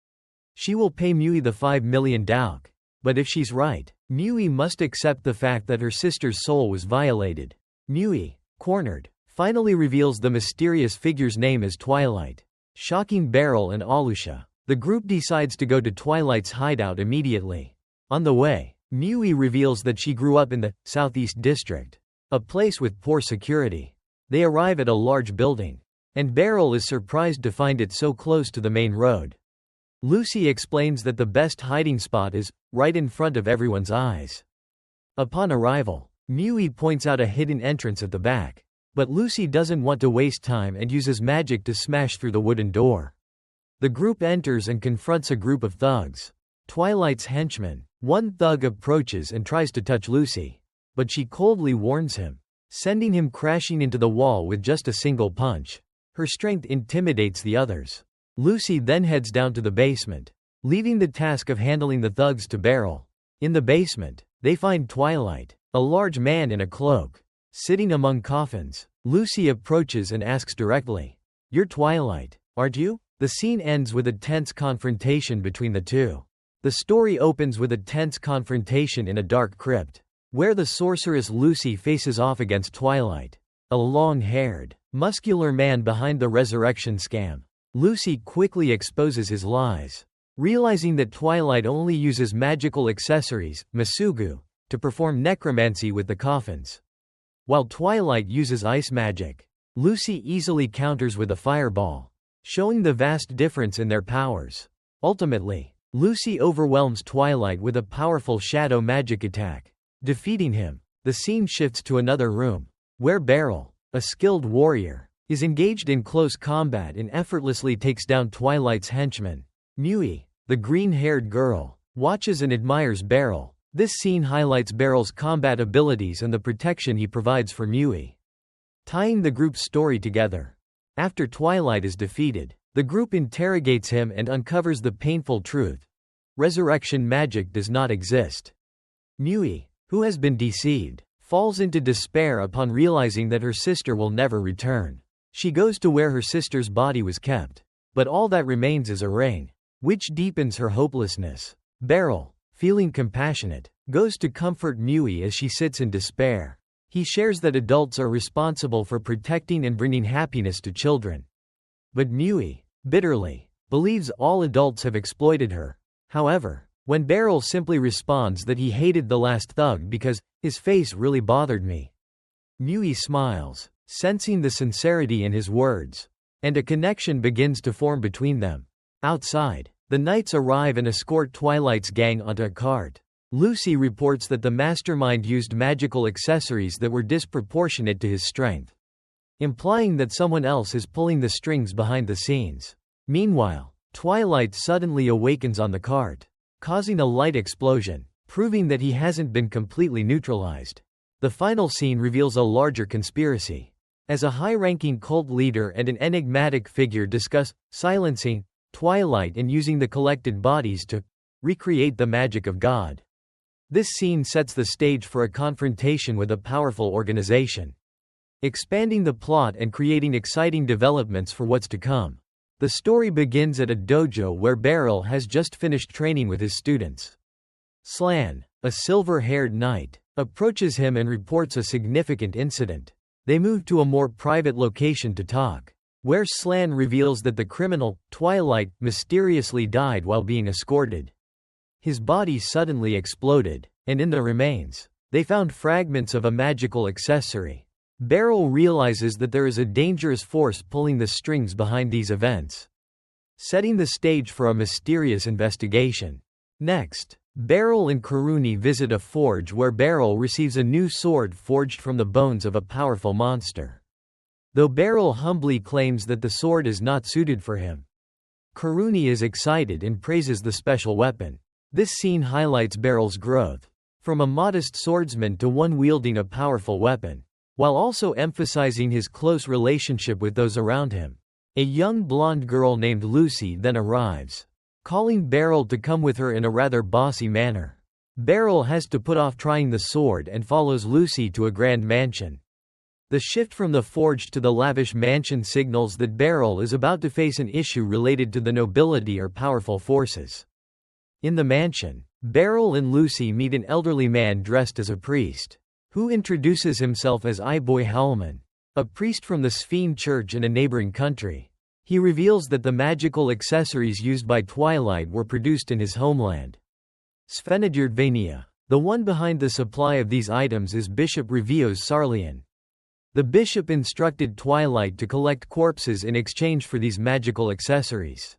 Speaker 1: she will pay Mui the 5 million dauk. But if she's right, Mui must accept the fact that her sister's soul was violated. Mui, cornered, finally reveals the mysterious figure's name as Twilight, shocking Beryl and Alusha. The group decides to go to Twilight's hideout immediately. On the way, Mui reveals that she grew up in the Southeast District, a place with poor security. They arrive at a large building, and Beryl is surprised to find it so close to the main road. Lucy explains that the best hiding spot is right in front of everyone's eyes. Upon arrival, Mui points out a hidden entrance at the back, but Lucy doesn't want to waste time and uses magic to smash through the wooden door. The group enters and confronts a group of thugs. Twilight's henchmen. One thug approaches and tries to touch Lucy, but she coldly warns him, sending him crashing into the wall with just a single punch. Her strength intimidates the others. Lucy then heads down to the basement, leaving the task of handling the thugs to Beryl. In the basement, they find Twilight, a large man in a cloak, sitting among coffins. Lucy approaches and asks directly, "You're Twilight, aren't you?" The scene ends with a tense confrontation between the two. The story opens with a tense confrontation in a dark crypt, where the sorceress Lucy faces off against Twilight, a long-haired, muscular man behind the resurrection scam. Lucy quickly exposes his lies, realizing that Twilight only uses magical accessories, masugu, to perform necromancy with the coffins. While Twilight uses ice magic, Lucy easily counters with a fireball, showing the vast difference in their powers. Ultimately, Lucy overwhelms Twilight with a powerful shadow magic attack, defeating him. The scene shifts to another room, where Beryl, a skilled warrior, is engaged in close combat and effortlessly takes down Twilight's henchman. Mui, the green-haired girl, watches and admires Beryl. This scene highlights Beryl's combat abilities and the protection he provides for Mui, tying the group's story together. After Twilight is defeated, the group interrogates him and uncovers the painful truth: resurrection magic does not exist. Mui, who has been deceived, falls into despair upon realizing that her sister will never return. She goes to where her sister's body was kept, but all that remains is a ring, which deepens her hopelessness. Beryl, feeling compassionate, goes to comfort Mui as she sits in despair. He shares that adults are responsible for protecting and bringing happiness to children. But Mui, bitterly, believes all adults have exploited her. However, when Beryl simply responds that he hated the last thug because his face really bothered me, Mui smiles, sensing the sincerity in his words, and a connection begins to form between them. Outside, the knights arrive and escort Twilight's gang onto a cart. Lucy reports that the mastermind used magical accessories that were disproportionate to his strength, implying that someone else is pulling the strings behind the scenes. Meanwhile, Twilight suddenly awakens on the cart, causing a light explosion, proving that he hasn't been completely neutralized. The final scene reveals a larger conspiracy, as a high-ranking cult leader and an enigmatic figure discuss silencing Twilight and using the collected bodies to recreate the magic of God. This scene sets the stage for a confrontation with a powerful organization, expanding the plot and creating exciting developments for what's to come. The story begins at a dojo where Beryl has just finished training with his students. Slan, a silver-haired knight, approaches him and reports a significant incident. They move to a more private location to talk, where Slan reveals that the criminal, Twilight, mysteriously died while being escorted. His body suddenly exploded, and in the remains, they found fragments of a magical accessory. Beryl realizes that there is a dangerous force pulling the strings behind these events, setting the stage for a mysterious investigation. Next, Beryl and Karuni visit a forge where Beryl receives a new sword forged from the bones of a powerful monster. Though Beryl humbly claims that the sword is not suited for him, Karuni is excited and praises the special weapon. This scene highlights Beryl's growth, from a modest swordsman to one wielding a powerful weapon, while also emphasizing his close relationship with those around him. A young blonde girl named Lucy then arrives, calling Beryl to come with her in a rather bossy manner. Beryl has to put off trying the sword and follows Lucy to a grand mansion. The shift from the forge to the lavish mansion signals that Beryl is about to face an issue related to the nobility or powerful forces. In the mansion, Beryl and Lucy meet an elderly man dressed as a priest, who introduces himself as Iboy Howlman, a priest from the Sphene Church in a neighboring country. He reveals that the magical accessories used by Twilight were produced in his homeland, Sphenidirdvania. The one behind the supply of these items is Bishop Revios Sarlian. The bishop instructed Twilight to collect corpses in exchange for these magical accessories.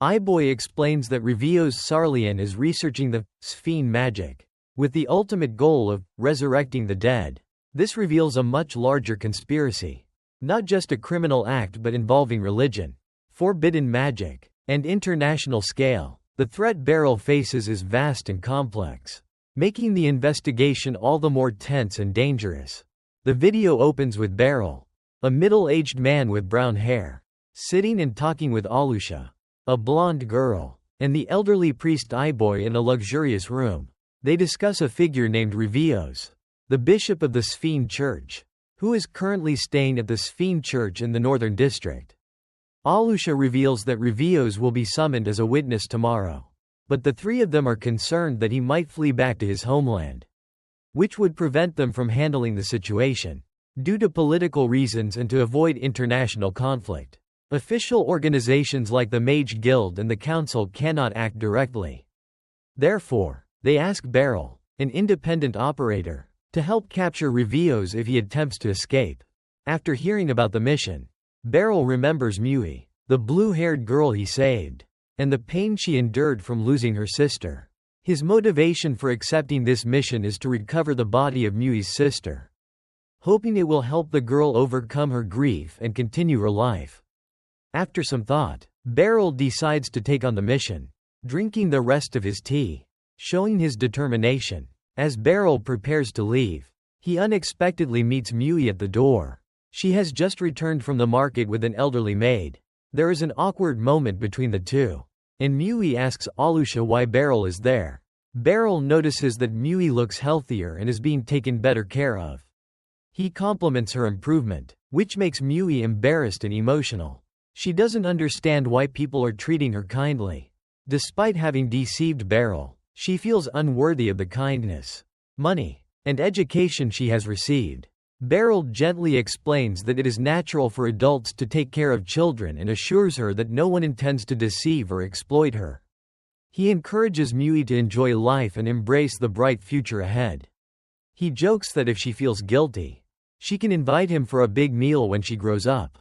Speaker 1: Iboy explains that Revios Sarlian is researching the Sphene magic, with the ultimate goal of resurrecting the dead. This reveals a much larger conspiracy, not just a criminal act but involving religion, forbidden magic, and international scale. The threat Beryl faces is vast and complex, making the investigation all the more tense and dangerous. The video opens with Beryl, a middle-aged man with brown hair, sitting and talking with Alusha, a blonde girl, and the elderly priest Iboy in a luxurious room. They discuss a figure named Revios, the bishop of the Sphene Church, who is currently staying at the Sphene Church in the Northern District. Alusha reveals that Revios will be summoned as a witness tomorrow, but the three of them are concerned that he might flee back to his homeland, which would prevent them from handling the situation, due to political reasons and to avoid international conflict. Official organizations like the Mage Guild and the Council cannot act directly. Therefore, they ask Beryl, an independent operator, to help capture Revios if he attempts to escape. After hearing about the mission, Beryl remembers Mui, the blue-haired girl he saved, and the pain she endured from losing her sister. His motivation for accepting this mission is to recover the body of Mui's sister, hoping it will help the girl overcome her grief and continue her life. After some thought, Beryl decides to take on the mission, drinking the rest of his tea, showing his determination. As Beryl prepares to leave, he unexpectedly meets Mui at the door. She has just returned from the market with an elderly maid. There is an awkward moment between the two, and Mui asks Alusha why Beryl is there. Beryl notices that Mui looks healthier and is being taken better care of. He compliments her improvement, which makes Mui embarrassed and emotional. She doesn't understand why people are treating her kindly. Despite having deceived Beryl, she feels unworthy of the kindness, money, and education she has received. Beryl gently explains that it is natural for adults to take care of children and assures her that no one intends to deceive or exploit her. He encourages Mui to enjoy life and embrace the bright future ahead. He jokes that if she feels guilty, she can invite him for a big meal when she grows up.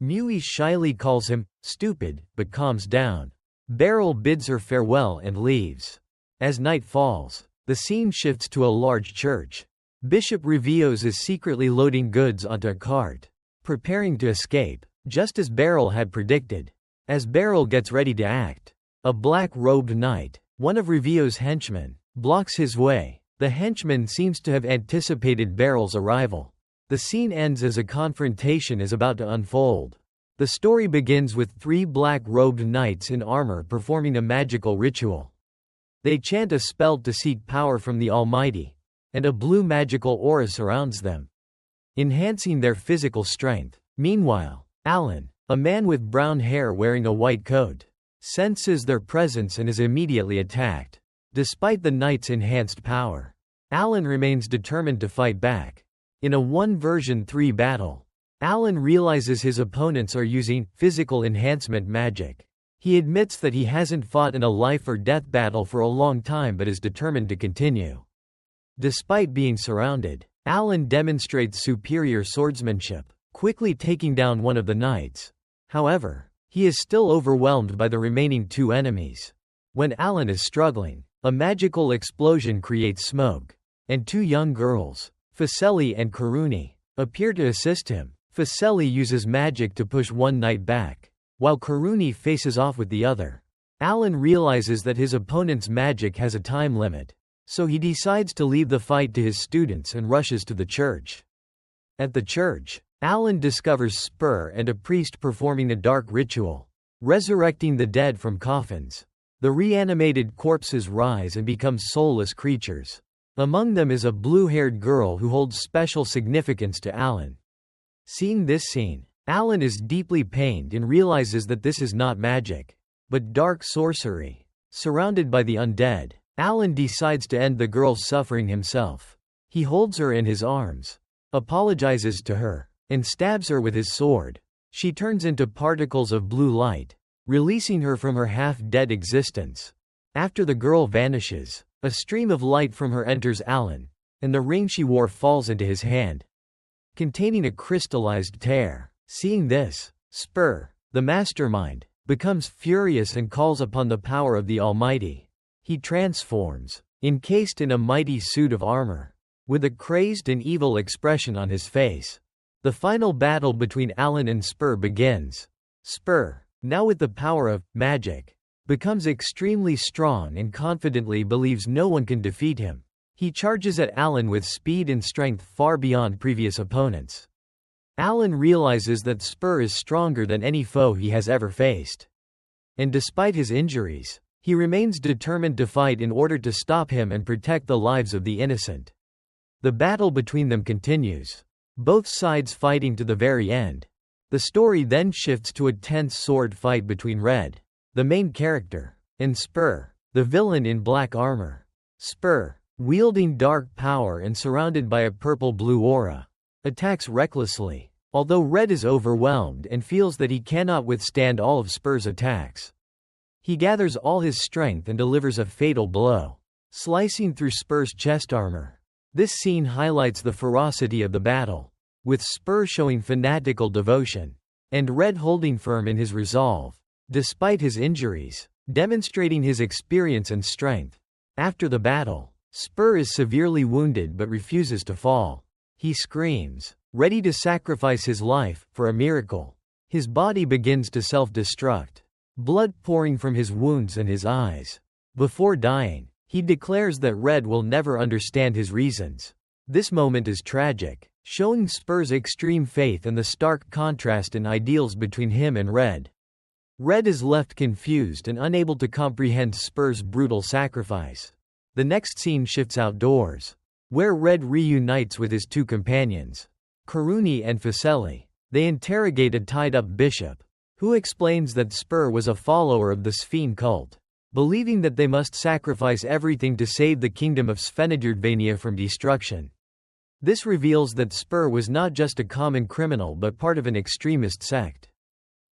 Speaker 1: Mui shyly calls him stupid, but calms down. Beryl bids her farewell and leaves. As night falls, the scene shifts to a large church. Bishop Revios is secretly loading goods onto a cart, preparing to escape, just as Beryl had predicted. As Beryl gets ready to act, a black-robed knight, one of Revios' henchmen, blocks his way. The henchman seems to have anticipated Beryl's arrival. The scene ends as a confrontation is about to unfold. The story begins with three black-robed knights in armor performing a magical ritual. They chant a spell to seek power from the Almighty, and a blue magical aura surrounds them, enhancing their physical strength. Meanwhile, Alan, a man with brown hair wearing a white coat, senses their presence and is immediately attacked. Despite the knight's enhanced power, Alan remains determined to fight back. In a 1v3 battle, Alan realizes his opponents are using physical enhancement magic. He admits that he hasn't fought in a life-or-death battle for a long time but is determined to continue. Despite being surrounded, Alan demonstrates superior swordsmanship, quickly taking down one of the knights. However, he is still overwhelmed by the remaining two enemies. When Alan is struggling, a magical explosion creates smoke, and two young girls, Feceli and Karuni, appear to assist him. Feceli uses magic to push one knight back, while Karuni faces off with the other. Alan realizes that his opponent's magic has a time limit, so he decides to leave the fight to his students and rushes to the church. At the church, Alan discovers Spur and a priest performing a dark ritual, resurrecting the dead from coffins. The reanimated corpses rise and become soulless creatures. Among them is a blue-haired girl who holds special significance to Alan. Seeing this scene, Alan is deeply pained and realizes that this is not magic, but dark sorcery. Surrounded by the undead, Alan decides to end the girl's suffering himself. He holds her in his arms, apologizes to her, and stabs her with his sword. She turns into particles of blue light, releasing her from her half-dead existence. After the girl vanishes, a stream of light from her enters Alan, and the ring she wore falls into his hand, containing a crystallized tear. Seeing this, Spur, the mastermind, becomes furious and calls upon the power of the Almighty. He transforms, encased in a mighty suit of armor, with a crazed and evil expression on his face. The final battle between Alan and Spur begins. Spur, now with the power of magic, becomes extremely strong and confidently believes no one can defeat him. He charges at Alan with speed and strength far beyond previous opponents. Alan realizes that Spur is stronger than any foe he has ever faced. And despite his injuries, he remains determined to fight in order to stop him and protect the lives of the innocent. The battle between them continues, both sides fighting to the very end. The story then shifts to a tense sword fight between Red, the main character, and Spur, the villain in black armor. Spur, wielding dark power and surrounded by a purple-blue aura, attacks recklessly, although Red is overwhelmed and feels that he cannot withstand all of Spur's attacks. He gathers all his strength and delivers a fatal blow, slicing through Spur's chest armor. This scene highlights the ferocity of the battle, with Spur showing fanatical devotion, and Red holding firm in his resolve, despite his injuries, demonstrating his experience and strength. After the battle, Spur is severely wounded but refuses to fall. He screams, ready to sacrifice his life for a miracle. His body begins to self-destruct, blood pouring from his wounds and his eyes. Before dying, he declares that Red will never understand his reasons. This moment is tragic, showing Spur's extreme faith and the stark contrast in ideals between him and Red. Red is left confused and unable to comprehend Spur's brutal sacrifice. The next scene shifts outdoors, where Red reunites with his two companions, Karuni and Fuseli. They interrogate a tied-up bishop, who explains that Spur was a follower of the Sphene cult, believing that they must sacrifice everything to save the kingdom of Svenigerdvania from destruction. This reveals that Spur was not just a common criminal but part of an extremist sect,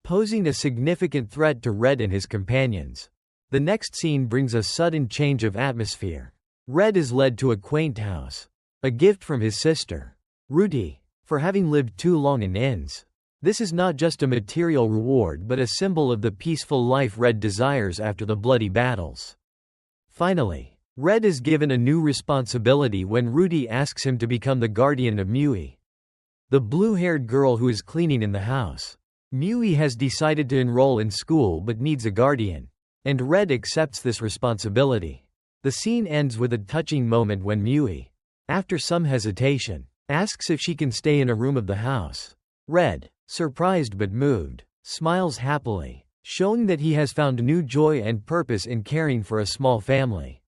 Speaker 1: posing a significant threat to Red and his companions. The next scene brings a sudden change of atmosphere. Red is led to a quaint house, a gift from his sister, Ruti, for having lived too long in inns. This is not just a material reward but a symbol of the peaceful life Red desires after the bloody battles. Finally, Red is given a new responsibility when Ruti asks him to become the guardian of Mui, the blue-haired girl who is cleaning in the house. Mui has decided to enroll in school but needs a guardian, and Red accepts this responsibility. The scene ends with a touching moment when Mui, after some hesitation, asks if she can stay in a room of the house. Red, surprised but moved, smiles happily, showing that he has found new joy and purpose in caring for a small family.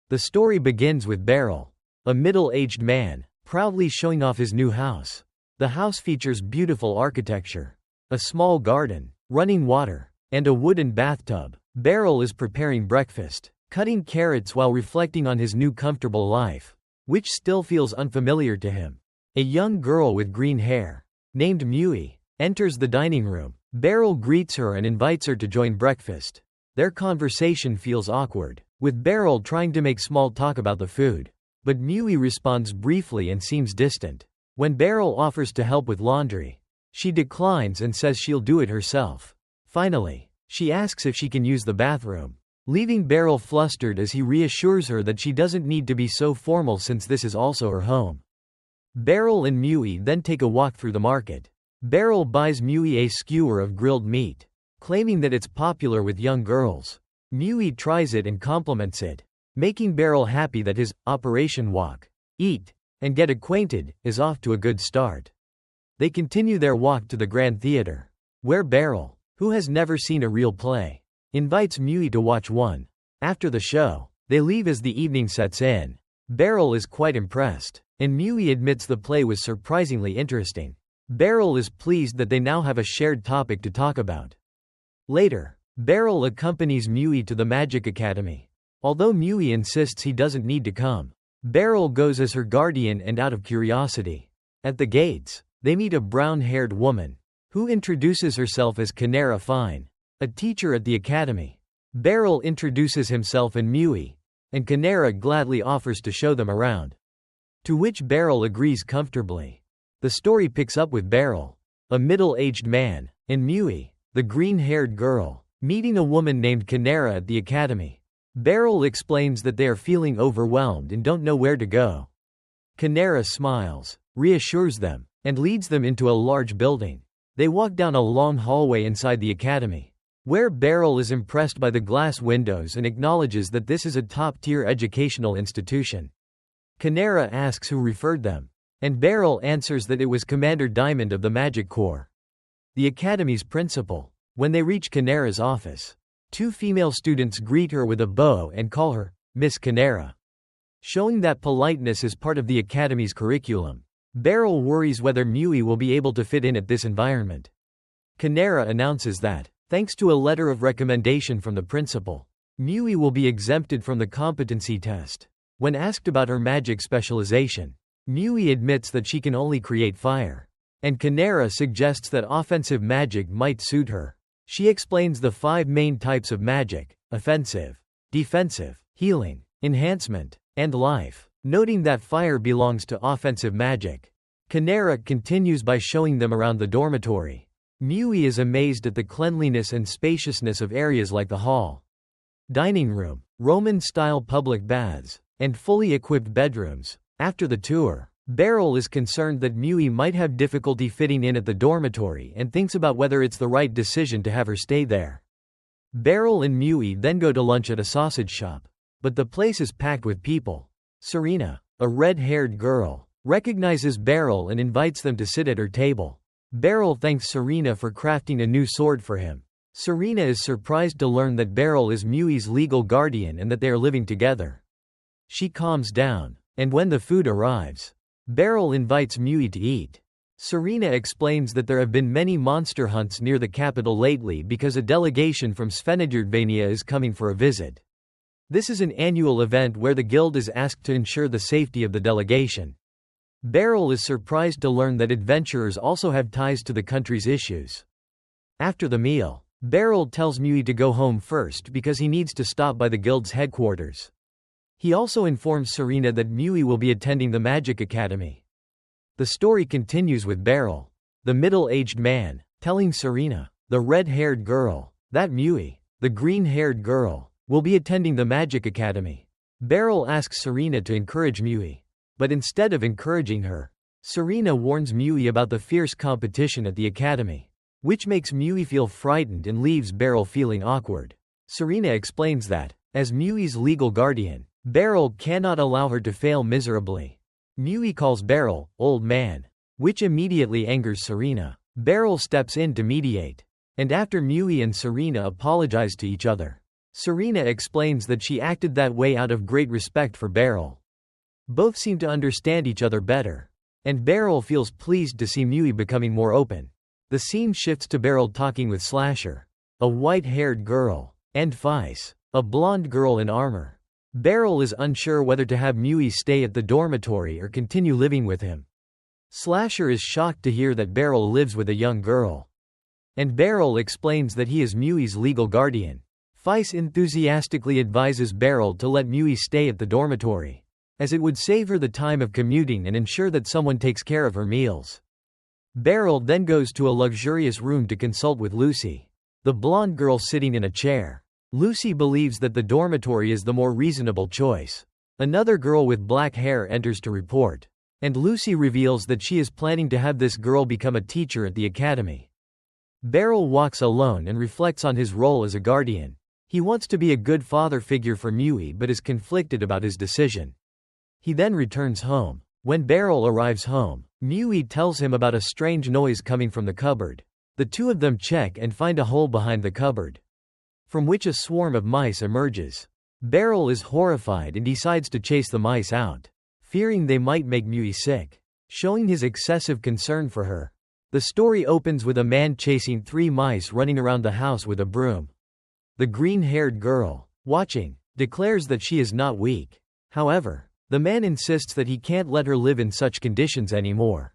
Speaker 1: The story begins with Beryl, a middle-aged man, proudly showing off his new house. The house features beautiful architecture, a small garden, running water, and a wooden bathtub. Beryl is preparing breakfast, cutting carrots while reflecting on his new comfortable life, which still feels unfamiliar to him. A young girl with green hair, named Mui, enters the dining room. Beryl greets her and invites her to join breakfast. Their conversation feels awkward, with Beryl trying to make small talk about the food. But Mui responds briefly and seems distant. When Beryl offers to help with laundry, she declines and says she'll do it herself. Finally, she asks if she can use the bathroom, leaving Beryl flustered as he reassures her that she doesn't need to be so formal since this is also her home. Beryl and Mui then take a walk through the market. Beryl buys Mui a skewer of grilled meat, claiming that it's popular with young girls. Mui tries it and compliments it, making Beryl happy that his Operation Walk, Eat, and Get Acquainted is off to a good start. They continue their walk to the Grand Theater, where Beryl, who has never seen a real play, invites Mui to watch one. After the show, they leave as the evening sets in. Beryl is quite impressed, and Mui admits the play was surprisingly interesting. Beryl is pleased that they now have a shared topic to talk about. Later, Beryl accompanies Mui to the Magic Academy. Although Mui insists he doesn't need to come, Beryl goes as her guardian and out of curiosity. At the gates, they meet a brown-haired woman, who introduces herself as Canara Fine, a teacher at the academy. Beryl introduces himself and Mui, and Canara gladly offers to show them around, to which Beryl agrees comfortably. The story picks up with Beryl, a middle-aged man, and Mui, the green-haired girl, meeting a woman named Canara at the academy. Beryl explains that they are feeling overwhelmed and don't know where to go. Canara smiles, reassures them, and leads them into a large building. They walk down a long hallway inside the academy, where Beryl is impressed by the glass windows and acknowledges that this is a top-tier educational institution. Canara asks who referred them, And Beryl answers that it was Commander Diamond of the Magic Corps, the Academy's principal. When they reach Canara's office, two female students greet her with a bow and call her Miss Canara, showing that politeness is part of the Academy's curriculum. Beryl worries whether Mui will be able to fit in at this environment. Canara announces that, thanks to a letter of recommendation from the principal, Mui will be exempted from the competency test. When asked about her magic specialization, Mui admits that she can only create fire, and Canara suggests that offensive magic might suit her. She explains the 5 main types of magic: offensive, defensive, healing, enhancement, and life, noting that fire belongs to offensive magic. Canara continues by showing them around the dormitory. Mui is amazed at the cleanliness and spaciousness of areas like the hall, dining room, Roman-style public baths, and fully equipped bedrooms. After the tour, Beryl is concerned that Mui might have difficulty fitting in at the dormitory and thinks about whether it's the right decision to have her stay there. Beryl and Mui then go to lunch at a sausage shop, but the place is packed with people. Serena, a red-haired girl, recognizes Beryl and invites them to sit at her table. Beryl thanks Serena for crafting a new sword for him. Serena is surprised to learn that Beryl is Mui's legal guardian and that they are living together. She calms down, and when the food arrives, Beryl invites Mui to eat. Serena explains that there have been many monster hunts near the capital lately because a delegation from Svenigerdvania is coming for a visit. This is an annual event where the guild is asked to ensure the safety of the delegation. Beryl is surprised to learn that adventurers also have ties to the country's issues. After the meal, Beryl tells Mui to go home first because he needs to stop by the guild's headquarters. He also informs Serena that Mui will be attending the Magic Academy. The story continues with Beryl, the middle-aged man, telling Serena, the red-haired girl, that Mui, the green-haired girl, will be attending the Magic Academy. Beryl asks Serena to encourage Mui, but instead of encouraging her, Serena warns Mui about the fierce competition at the academy, which makes Mui feel frightened and leaves Beryl feeling awkward. Serena explains that, as Mui's legal guardian, Beryl cannot allow her to fail miserably. Mui calls Beryl, old man, which immediately angers Serena. Beryl steps in to mediate, and after Mui and Serena apologize to each other, Serena explains that she acted that way out of great respect for Beryl. Both seem to understand each other better, and Beryl feels pleased to see Mui becoming more open. The scene shifts to Beryl talking with Slasher, a white-haired girl, and Vice, a blonde girl in armor. Beryl is unsure whether to have Mui stay at the dormitory or continue living with him. Slasher is shocked to hear that Beryl lives with a young girl, and Beryl explains that he is Mui's legal guardian. Vice enthusiastically advises Beryl to let Mui stay at the dormitory, as it would save her the time of commuting and ensure that someone takes care of her meals. Beryl then goes to a luxurious room to consult with Lucy, the blonde girl sitting in a chair. Lucy believes that the dormitory is the more reasonable choice. Another girl with black hair enters to report, and Lucy reveals that she is planning to have this girl become a teacher at the academy. Beryl walks alone and reflects on his role as a guardian. He wants to be a good father figure for Mui but is conflicted about his decision. He then returns home. When Beryl arrives home, Mui tells him about a strange noise coming from the cupboard. The two of them check and find a hole behind the cupboard, from which a swarm of mice emerges. Beryl is horrified and decides to chase the mice out, fearing they might make Mui sick, showing his excessive concern for her. The story opens with a man chasing 3 mice running around the house with a broom. The green-haired girl, watching, declares that she is not weak. However, the man insists that he can't let her live in such conditions anymore.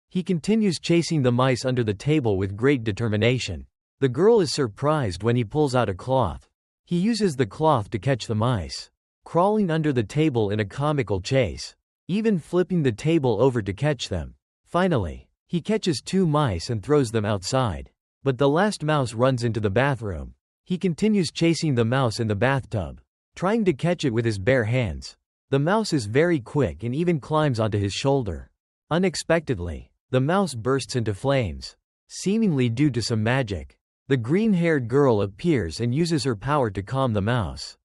Speaker 1: He continues chasing the mice under the table with great determination. The girl is surprised when he pulls out a cloth. He uses the cloth to catch the mice, crawling under the table in a comical chase, even flipping the table over to catch them. Finally, he catches 2 mice and throws them outside. But the last mouse runs into the bathroom. He continues chasing the mouse in the bathtub, trying to catch it with his bare hands. The mouse is very quick and even climbs onto his shoulder. Unexpectedly, the mouse bursts into flames, seemingly due to some magic. The green-haired girl appears and uses her power to calm the mouse,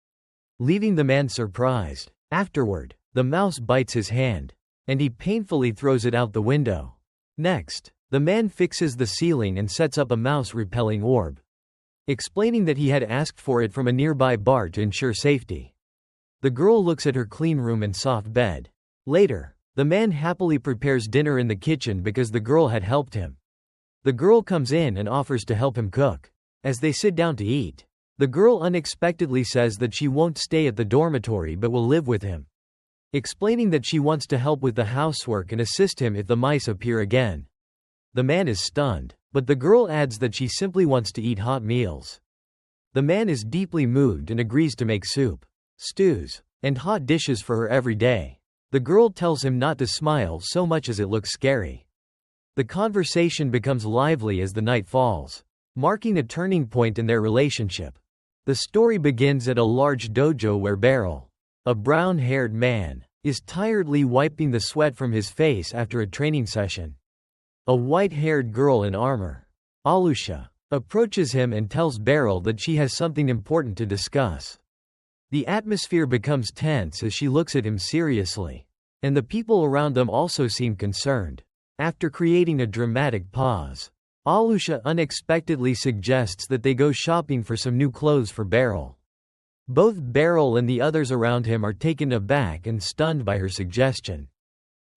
Speaker 1: leaving the man surprised. Afterward, the mouse bites his hand. and he painfully throws it out the window. Next, the man fixes the ceiling and sets up a mouse-repelling orb, explaining that he had asked for it from a nearby bar to ensure safety. The girl looks at her clean room and soft bed. Later, the man happily prepares dinner in the kitchen because the girl had helped him. The girl comes in and offers to help him cook. As they sit down to eat, the girl unexpectedly says that she won't stay at the dormitory but will live with him, explaining that she wants to help with the housework and assist him if the mice appear again. The man is stunned, but the girl adds that she simply wants to eat hot meals. The man is deeply moved and agrees to make soup, stews, and hot dishes for her every day. The girl tells him not to smile so much as it looks scary. The conversation becomes lively as the night falls, marking a turning point in their relationship. The story begins at a large dojo where Beryl, a brown-haired man, is tiredly wiping the sweat from his face after a training session. A white-haired girl in armor, Alusha, approaches him and tells Beryl that she has something important to discuss. The atmosphere becomes tense as she looks at him seriously, and the people around them also seem concerned. After creating a dramatic pause, Alusha unexpectedly suggests that they go shopping for some new clothes for Beryl. Both Beryl and the others around him are taken aback and stunned by her suggestion,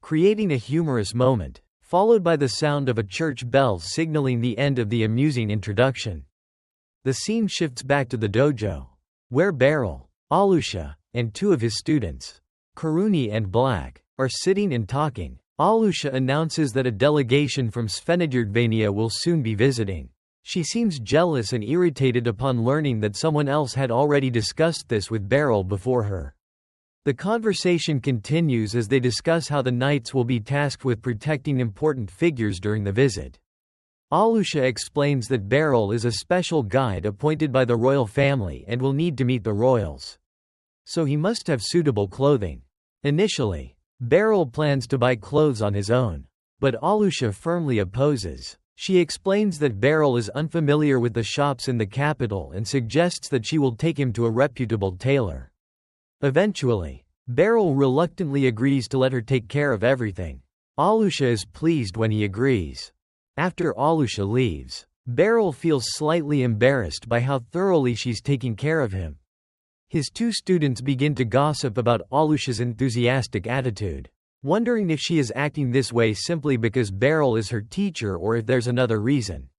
Speaker 1: creating a humorous moment, followed by the sound of a church bell signaling the end of the amusing introduction. The scene shifts back to the dojo, where Beryl, Alusha, and two of his students, Karuni and Black, are sitting and talking. Alusha announces that a delegation from Svenigerdvania will soon be visiting. She seems jealous and irritated upon learning that someone else had already discussed this with Beryl before her. The conversation continues as they discuss how the knights will be tasked with protecting important figures during the visit. Alusha explains that Beryl is a special guide appointed by the royal family and will need to meet the royals, so he must have suitable clothing. Initially, Beryl plans to buy clothes on his own, but Alusha firmly opposes. She explains that Beryl is unfamiliar with the shops in the capital and suggests that she will take him to a reputable tailor. Eventually, Beryl reluctantly agrees to let her take care of everything. Alusha is pleased when he agrees. After Alusha leaves, Beryl feels slightly embarrassed by how thoroughly she's taking care of him. His two students begin to gossip about Alusha's enthusiastic attitude, wondering if she is acting this way simply because Beryl is her teacher or if there's another reason.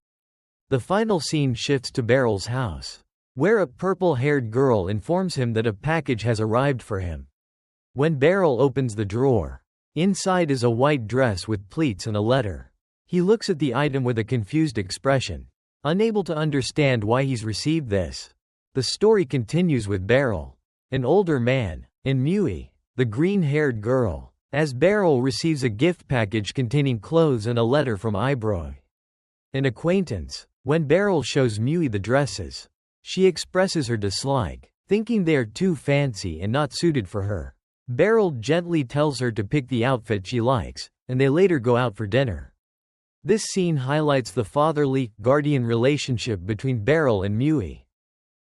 Speaker 1: The final scene shifts to Beryl's house, where a purple-haired girl informs him that a package has arrived for him. When Beryl opens the drawer, inside is a white dress with pleats and a letter. He looks at the item with a confused expression, unable to understand why he's received this. The story continues with Beryl, an older man, and Mui, the green-haired girl, as Beryl receives a gift package containing clothes and a letter from Ibroy, an acquaintance. When Beryl shows Mui the dresses, she expresses her dislike, thinking they are too fancy and not suited for her. Beryl gently tells her to pick the outfit she likes, and they later go out for dinner. This scene highlights the fatherly, guardian relationship between Beryl and Mui,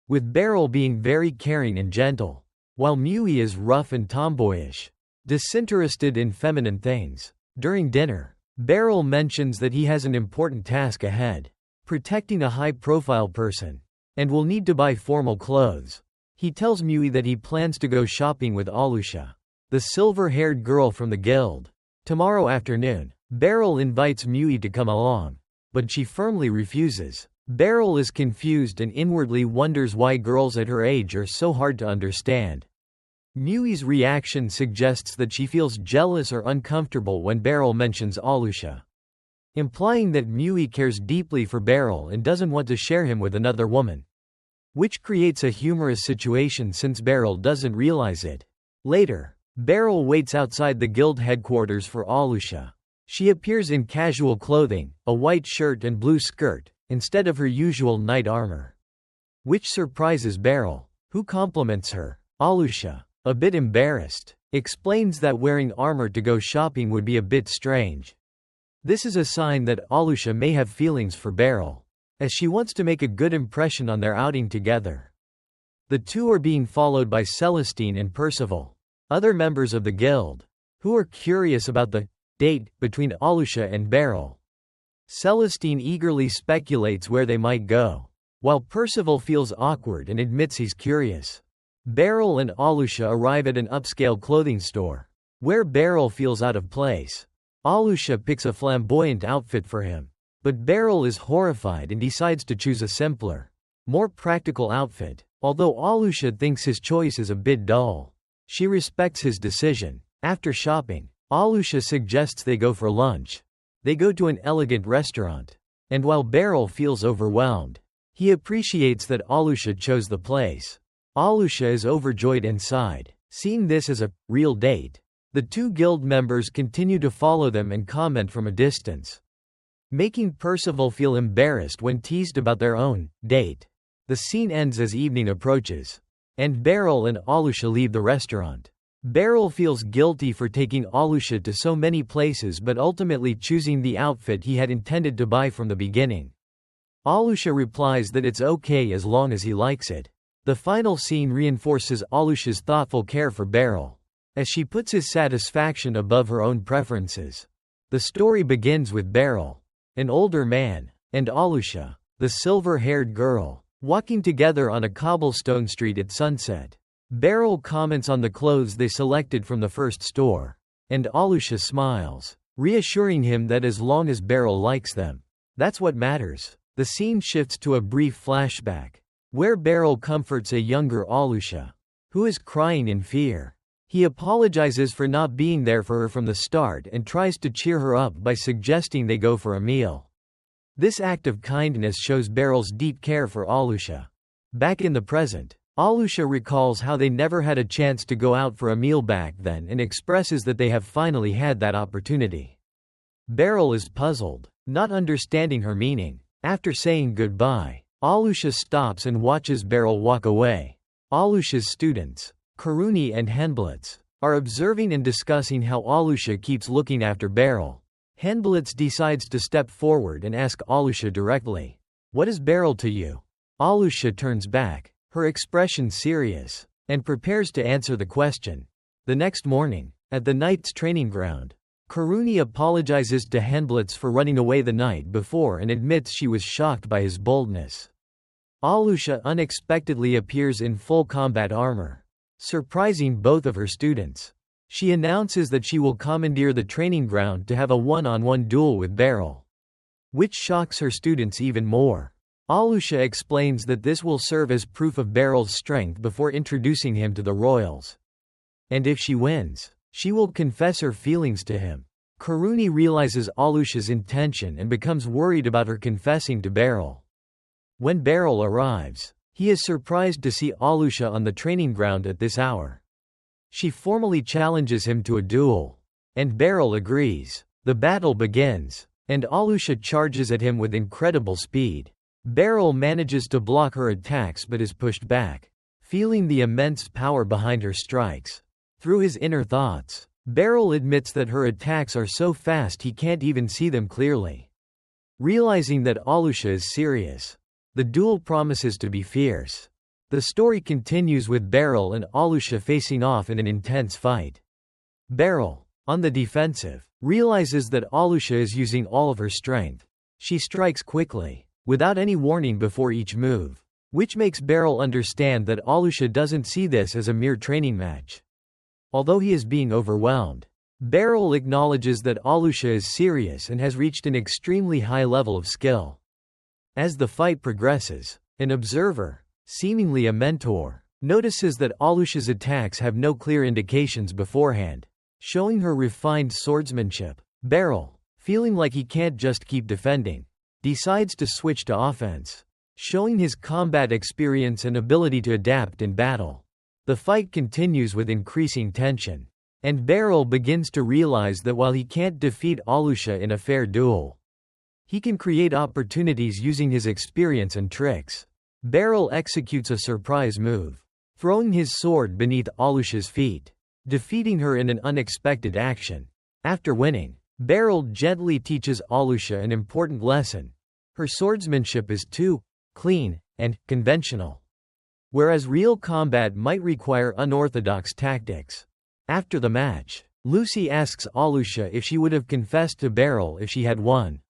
Speaker 1: with Beryl being very caring and gentle, while Mui is rough and tomboyish, disinterested in feminine things. During dinner, Beryl mentions that he has an important task ahead, protecting a high-profile person, and will need to buy formal clothes. He tells Mui that he plans to go shopping with Alusha, the silver-haired girl from the guild, tomorrow afternoon. Beryl invites Mui to come along, but she firmly refuses. Beryl is confused and inwardly wonders why girls at her age are so hard to understand. Mui's reaction suggests that she feels jealous or uncomfortable when Beryl mentions Alusha, implying that Mui cares deeply for Beryl and doesn't want to share him with another woman, which creates a humorous situation since Beryl doesn't realize it. Later, Beryl waits outside the guild headquarters for Alusha. She appears in casual clothing, a white shirt and blue skirt, instead of her usual knight armor, which surprises Beryl, who compliments her. Alusha, a bit embarrassed, explains that wearing armor to go shopping would be a bit strange. This is a sign that Alusha may have feelings for Beryl, as she wants to make a good impression on their outing together. The two are being followed by Celestine and Percival, other members of the guild. who are curious about the date between Alusha and Beryl. Celestine eagerly speculates where they might go, while Percival feels awkward and admits he's curious. Beryl and Alusha arrive at an upscale clothing store, where Beryl feels out of place. Alusha picks a flamboyant outfit for him, but Beryl is horrified and decides to choose a simpler, more practical outfit. Although Alusha thinks his choice is a bit dull, she respects his decision. After shopping, Alusha suggests they go for lunch. They go to an elegant restaurant, and while Beryl feels overwhelmed, he appreciates that Alusha chose the place. Alusha is overjoyed inside, seeing this as a real date. The two guild members continue to follow them and comment from a distance, making Percival feel embarrassed when teased about their own date. The scene ends as evening approaches, and Beryl and Alusha leave the restaurant. Beryl feels guilty for taking Alusha to so many places but ultimately choosing the outfit he had intended to buy from the beginning. Alusha replies that it's okay as long as he likes it. The final scene reinforces Alusha's thoughtful care for Beryl, as she puts his satisfaction above her own preferences. The story begins with Beryl, an older man, and Alusha, the silver-haired girl, walking together on a cobblestone street at sunset. Beryl comments on the clothes they selected from the first store, and Alusha smiles, reassuring him that as long as Beryl likes them, that's what matters. The scene shifts to a brief flashback, where Beryl comforts a younger Alusha, who is crying in fear. He apologizes for not being there for her from the start and tries to cheer her up by suggesting they go for a meal. This act of kindness shows Beryl's deep care for Alusha. Back in the present, Alusha recalls how they never had a chance to go out for a meal back then and expresses that they have finally had that opportunity. Beryl is puzzled, not understanding her meaning. After saying goodbye, Alusha stops and watches Beryl walk away. Alusha's students, Karuni and Henblitz, are observing and discussing how Alusha keeps looking after Beryl. Henblitz decides to step forward and ask Alusha directly, "What is Beryl to you?" Alusha turns back, her expression serious, and prepares to answer the question. The next morning, at the knight's training ground, Karuni apologizes to Henblitz for running away the night before and admits she was shocked by his boldness. Alusha unexpectedly appears in full combat armor, surprising both of her students. She announces that she will commandeer the training ground to have a one-on-one duel with Beryl, which shocks her students even more. Alusha explains that this will serve as proof of Beryl's strength before introducing him to the royals. And if she wins, she will confess her feelings to him. Karuni realizes Alusha's intention and becomes worried about her confessing to Beryl. When Beryl arrives, he is surprised to see Alusha on the training ground at this hour. She formally challenges him to a duel, and Beryl agrees. The battle begins, and Alusha charges at him with incredible speed. Beryl manages to block her attacks but is pushed back, feeling the immense power behind her strikes. Through his inner thoughts, Beryl admits that her attacks are so fast he can't even see them clearly. Realizing that Alusha is serious, the duel promises to be fierce. The story continues with Beryl and Alusha facing off in an intense fight. Beryl, on the defensive, realizes that Alusha is using all of her strength. She strikes quickly, without any warning before each move, which makes Beryl understand that Alusha doesn't see this as a mere training match. Although he is being overwhelmed, Beryl acknowledges that Alusha is serious and has reached an extremely high level of skill. As the fight progresses, an observer, seemingly a mentor, notices that Alusha's attacks have no clear indications beforehand, showing her refined swordsmanship. Beryl, feeling like he can't just keep defending, decides to switch to offense, showing his combat experience and ability to adapt in battle. The fight continues with increasing tension, and Beryl begins to realize that while he can't defeat Alusha in a fair duel, he can create opportunities using his experience and tricks. Beryl executes a surprise move, throwing his sword beneath Alusha's feet, defeating her in an unexpected action. After winning, Beryl gently teaches Alusha an important lesson. Her swordsmanship is too clean and conventional, whereas real combat might require unorthodox tactics. After the match, Lucy asks Alusha if she would have confessed to Beryl if she had won.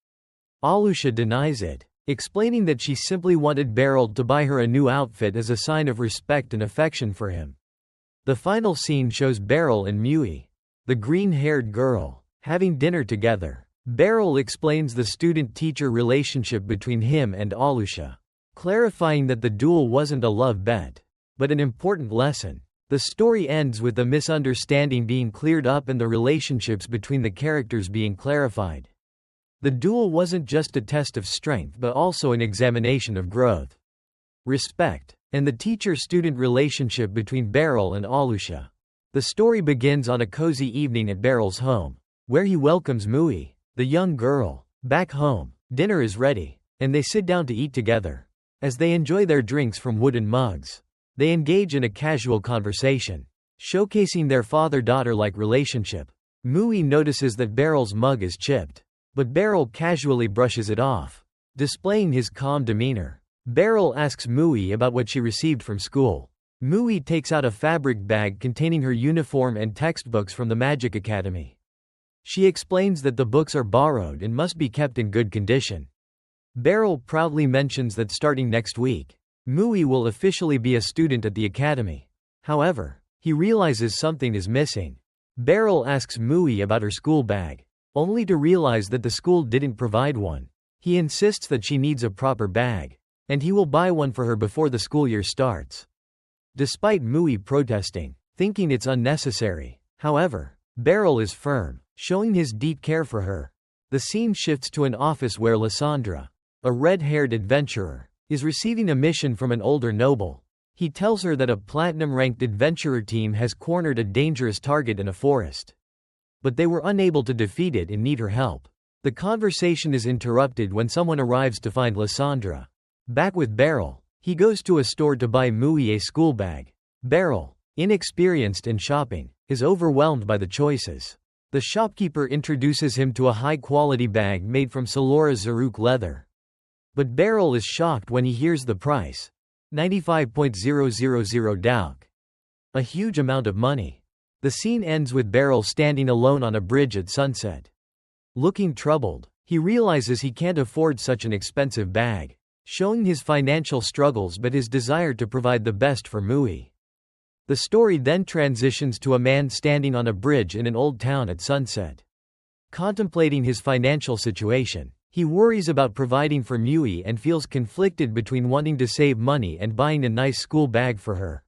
Speaker 1: Alusha denies it, explaining that she simply wanted Beryl to buy her a new outfit as a sign of respect and affection for him. The final scene shows Beryl and Mui, the green-haired girl, having dinner together. Beryl explains the student-teacher relationship between him and Alusha, clarifying that the duel wasn't a love bet, but an important lesson. The story ends with the misunderstanding being cleared up and the relationships between the characters being clarified. The duel wasn't just a test of strength but also an examination of growth, respect, and the teacher-student relationship between Beryl and Alusha. The story begins on a cozy evening at Beryl's home, where he welcomes Mui, the young girl, back home. Dinner is ready, and they sit down to eat together. As they enjoy their drinks from wooden mugs, they engage in a casual conversation, showcasing their father-daughter-like relationship. Mui notices that Beryl's mug is chipped, but Beryl casually brushes it off, displaying his calm demeanor. Beryl asks Mui about what she received from school. Mui takes out a fabric bag containing her uniform and textbooks from the Magic Academy. She explains that the books are borrowed and must be kept in good condition. Beryl proudly mentions that starting next week, Mui will officially be a student at the academy. However, he realizes something is missing. Beryl asks Mui about her school bag, only to realize that the school didn't provide one. He insists that she needs a proper bag, and he will buy one for her before the school year starts. Despite Mui protesting, thinking it's unnecessary, however, Beryl is firm, showing his deep care for her. The scene shifts to an office where Lysandra, a red-haired adventurer, is receiving a mission from an older noble. He tells her that a platinum-ranked adventurer team has cornered a dangerous target in a forest, but they were unable to defeat it and need her help. The conversation is interrupted when someone arrives to find Lysandra. Back with Beryl, he goes to a store to buy Mui a school bag. Beryl, inexperienced in shopping, is overwhelmed by the choices. The shopkeeper introduces him to a high-quality bag made from Salora Zaruk leather. But Beryl is shocked when he hears the price, 95,000 dauk. A huge amount of money. The scene ends with Beryl standing alone on a bridge at sunset. Looking troubled, he realizes he can't afford such an expensive bag, showing his financial struggles but his desire to provide the best for Mui. The story then transitions to a man standing on a bridge in an old town at sunset. Contemplating his financial situation, he worries about providing for Mui and feels conflicted between wanting to save money and buying a nice school bag for her.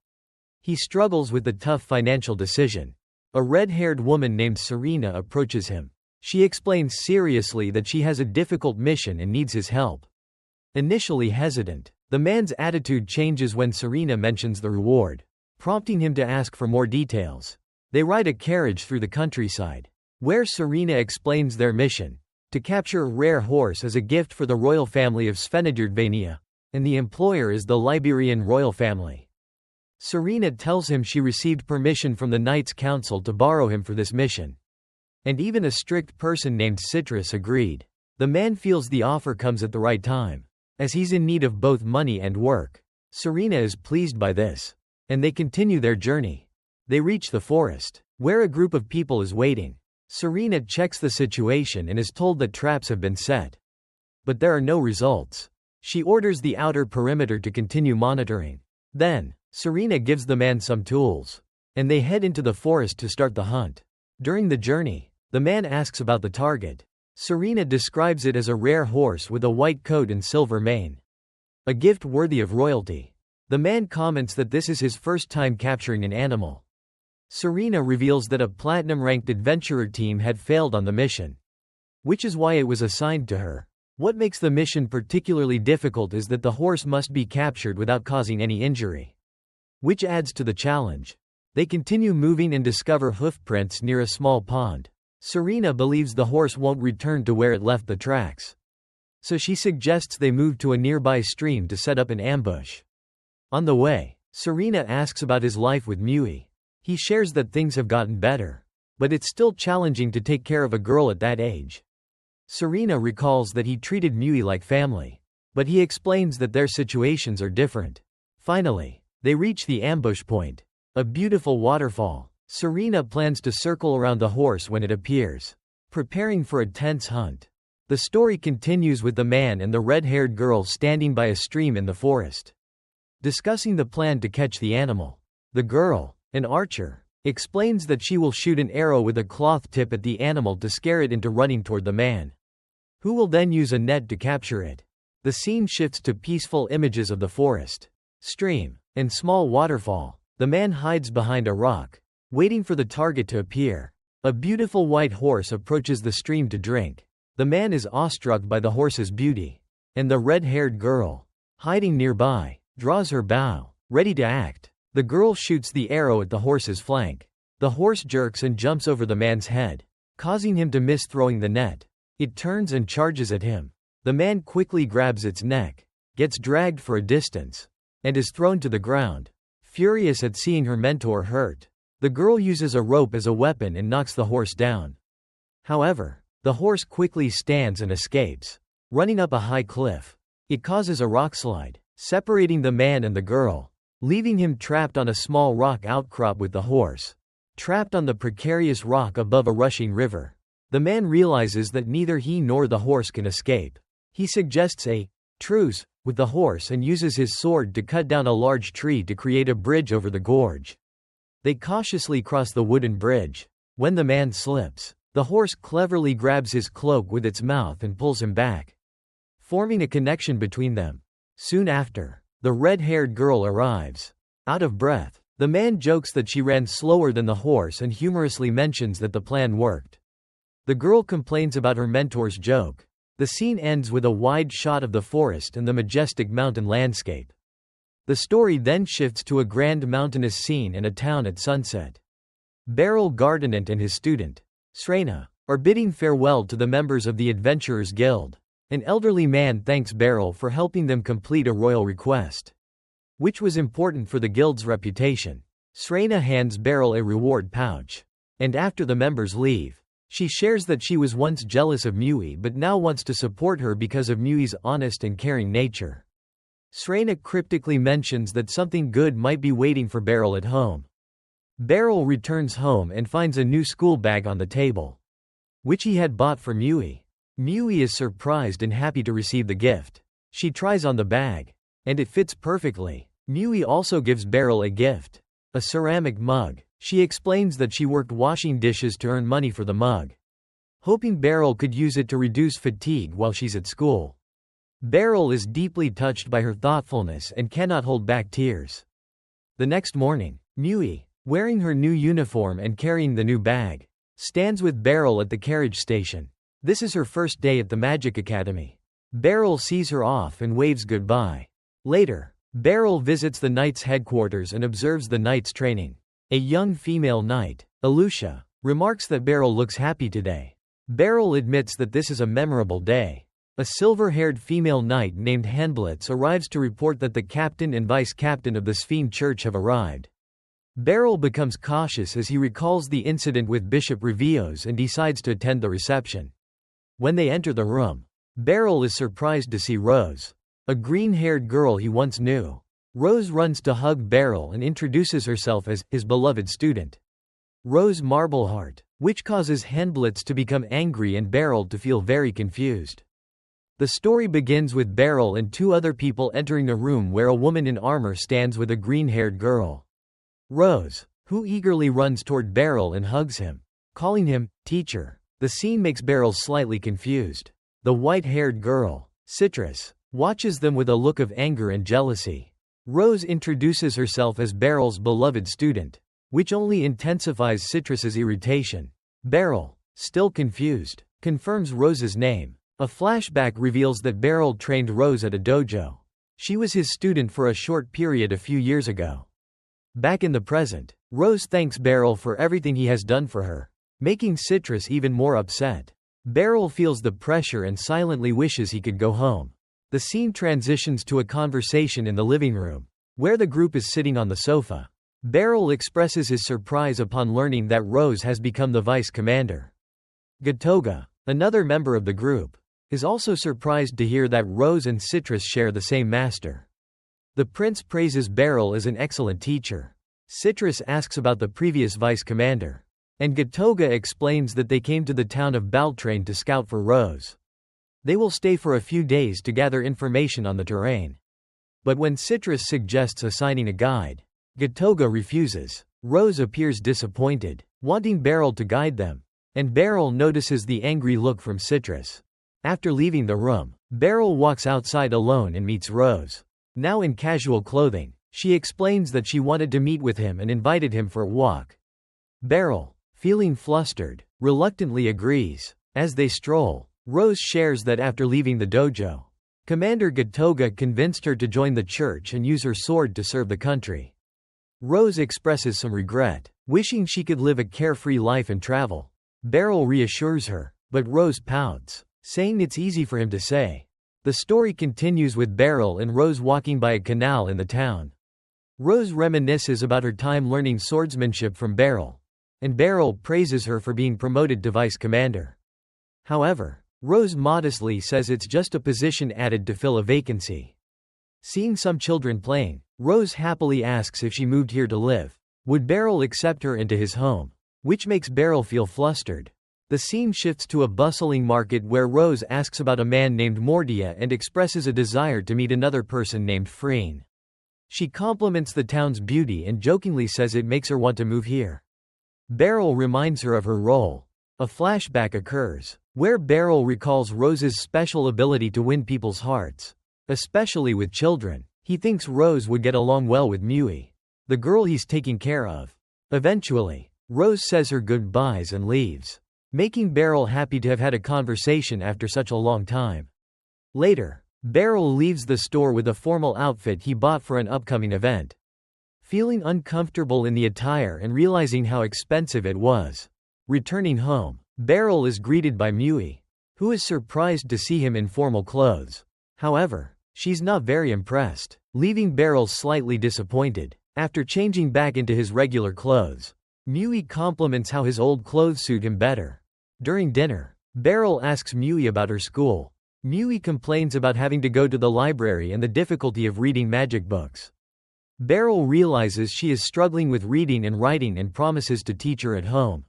Speaker 1: He struggles with the tough financial decision. A red-haired woman named Serena approaches him. She explains seriously that she has a difficult mission and needs his help. Initially hesitant, the man's attitude changes when Serena mentions the reward, prompting him to ask for more details. They ride a carriage through the countryside, where Serena explains their mission: to capture a rare horse as a gift for the royal family of Svenadurdvania, and the employer is the Liberian royal family. Serena tells him she received permission from the Knights' Council to borrow him for this mission, and even a strict person named Citrus agreed. The man feels the offer comes at the right time, as he's in need of both money and work. Serena is pleased by this, and they continue their journey. They reach the forest, where a group of people is waiting. Serena checks the situation and is told that traps have been set, but there are no results. She orders the outer perimeter to continue monitoring. Then, Serena gives the man some tools, and they head into the forest to start the hunt. During the journey, the man asks about the target. Serena describes it as a rare horse with a white coat and silver mane, a gift worthy of royalty. The man comments that this is his first time capturing an animal. Serena reveals that a platinum-ranked adventurer team had failed on the mission, which is why it was assigned to her. What makes the mission particularly difficult is that the horse must be captured without causing any injury, which adds to the challenge. They continue moving and discover hoofprints near a small pond. Serena believes the horse won't return to where it left the tracks, so she suggests they move to a nearby stream to set up an ambush. On the way, Serena asks about his life with Mui. He shares that things have gotten better, but it's still challenging to take care of a girl at that age. Serena recalls that he treated Mui like family, but he explains that their situations are different. Finally, they reach the ambush point, a beautiful waterfall. Serena plans to circle around the horse when it appears, preparing for a tense hunt. The story continues with the man and the red-haired girl standing by a stream in the forest, discussing the plan to catch the animal. The girl, an archer, explains that she will shoot an arrow with a cloth tip at the animal to scare it into running toward the man, who will then use a net to capture it. The scene shifts to peaceful images of the forest, stream, and small waterfall. The man hides behind a rock, waiting for the target to appear. A beautiful white horse approaches the stream to drink. The man is awestruck by the horse's beauty, and the red-haired girl, hiding nearby, draws her bow, ready to act. The girl shoots the arrow at the horse's flank. The horse jerks and jumps over the man's head, causing him to miss throwing the net. It turns and charges at him. The man quickly grabs its neck, gets dragged for a distance, and is thrown to the ground. Furious at seeing her mentor hurt, the girl uses a rope as a weapon and knocks the horse down. However, the horse quickly stands and escapes, running up a high cliff. It causes a rockslide, separating the man and the girl, leaving him trapped on a small rock outcrop with the horse, trapped on the precarious rock above a rushing river. The man realizes that neither he nor the horse can escape. He suggests a truce with the horse and uses his sword to cut down a large tree to create a bridge over the gorge. They cautiously cross the wooden bridge. When the man slips, the horse cleverly grabs his cloak with its mouth and pulls him back, forming a connection between them. Soon after, the red-haired girl arrives. Out of breath, the man jokes that she ran slower than the horse and humorously mentions that the plan worked. The girl complains about her mentor's joke. The scene ends with a wide shot of the forest and the majestic mountain landscape. The story then shifts to a grand mountainous scene in a town at sunset. Beryl Gardinant and his student, Srena, are bidding farewell to the members of the Adventurers Guild. An elderly man thanks Beryl for helping them complete a royal request, which was important for the guild's reputation. Srena hands Beryl a reward pouch, and after the members leave, she shares that she was once jealous of Mui but now wants to support her because of Mui's honest and caring nature. Srena cryptically mentions that something good might be waiting for Beryl at home. Beryl returns home and finds a new school bag on the table, which he had bought for Mui. Mui is surprised and happy to receive the gift. She tries on the bag, and it fits perfectly. Mui also gives Beryl a gift, a ceramic mug. She explains that she worked washing dishes to earn money for the mug, hoping Beryl could use it to reduce fatigue while she's at school. Beryl is deeply touched by her thoughtfulness and cannot hold back tears. The next morning, Mui, wearing her new uniform and carrying the new bag, stands with Beryl at the carriage station. This is her first day at the Magic Academy. Beryl sees her off and waves goodbye. Later, Beryl visits the Knights' headquarters and observes the Knights training. A young female knight, Alusha, remarks that Beryl looks happy today. Beryl admits that this is a memorable day. A silver-haired female knight named Handblitz arrives to report that the captain and vice-captain of the Sphene Church have arrived. Beryl becomes cautious as he recalls the incident with Bishop Revios and decides to attend the reception. When they enter the room, Beryl is surprised to see Rose, a green-haired girl he once knew. Rose runs to hug Beryl and introduces herself as his beloved student, Rose Marbleheart, which causes Handblitz to become angry and Beryl to feel very confused. The story begins with Beryl and two other people entering a room where a woman in armor stands with a green-haired girl, Rose, who eagerly runs toward Beryl and hugs him, calling him teacher. The scene makes Beryl slightly confused. The white-haired girl, Citrus, watches them with a look of anger and jealousy. Rose introduces herself as Beryl's beloved student, which only intensifies Citrus's irritation. Beryl, still confused, confirms Rose's name. A flashback reveals that Beryl trained Rose at a dojo. She was his student for a short period a few years ago. Back in the present, Rose thanks Beryl for everything he has done for her, making Citrus even more upset. Beryl feels the pressure and silently wishes he could go home. The scene transitions to a conversation in the living room, where the group is sitting on the sofa. Beryl expresses his surprise upon learning that Rose has become the vice commander. Gatoga, another member of the group, is also surprised to hear that Rose and Citrus share the same master. The prince praises Beryl as an excellent teacher. Citrus asks about the previous vice commander, and Gatoga explains that they came to the town of Baltrain to scout for Rose. They will stay for a few days to gather information on the terrain. But when Citrus suggests assigning a guide, Gatoga refuses. Rose appears disappointed, wanting Beryl to guide them, and Beryl notices the angry look from Citrus. After leaving the room, Beryl walks outside alone and meets Rose. Now in casual clothing, she explains that she wanted to meet with him and invited him for a walk. Beryl, feeling flustered, reluctantly agrees. As they stroll, Rose shares that after leaving the dojo, Commander Gatoga convinced her to join the church and use her sword to serve the country. Rose expresses some regret, wishing she could live a carefree life and travel. Beryl reassures her, but Rose pouts, saying it's easy for him to say. The story continues with Beryl and Rose walking by a canal in the town. Rose reminisces about her time learning swordsmanship from Beryl, and Beryl praises her for being promoted to vice commander. However, Rose modestly says it's just a position added to fill a vacancy. Seeing some children playing, Rose happily asks if she moved here to live, would Beryl accept her into his home, which makes Beryl feel flustered. The scene shifts to a bustling market where Rose asks about a man named Mordia and expresses a desire to meet another person named Freen. She compliments the town's beauty and jokingly says it makes her want to move here. Beryl reminds her of her role. A flashback occurs, where Beryl recalls Rose's special ability to win people's hearts, especially with children. He thinks Rose would get along well with Mui, the girl he's taking care of. Eventually, Rose says her goodbyes and leaves, making Beryl happy to have had a conversation after such a long time. Later, Beryl leaves the store with a formal outfit he bought for an upcoming event. Feeling uncomfortable in the attire and realizing how expensive it was. Returning home, Beryl is greeted by Mui, who is surprised to see him in formal clothes. However, she's not very impressed, leaving Beryl slightly disappointed. After changing back into his regular clothes, Mui compliments how his old clothes suit him better. During dinner, Beryl asks Mui about her school. Mui complains about having to go to the library and the difficulty of reading magic books. Beryl realizes she is struggling with reading and writing and promises to teach her at home.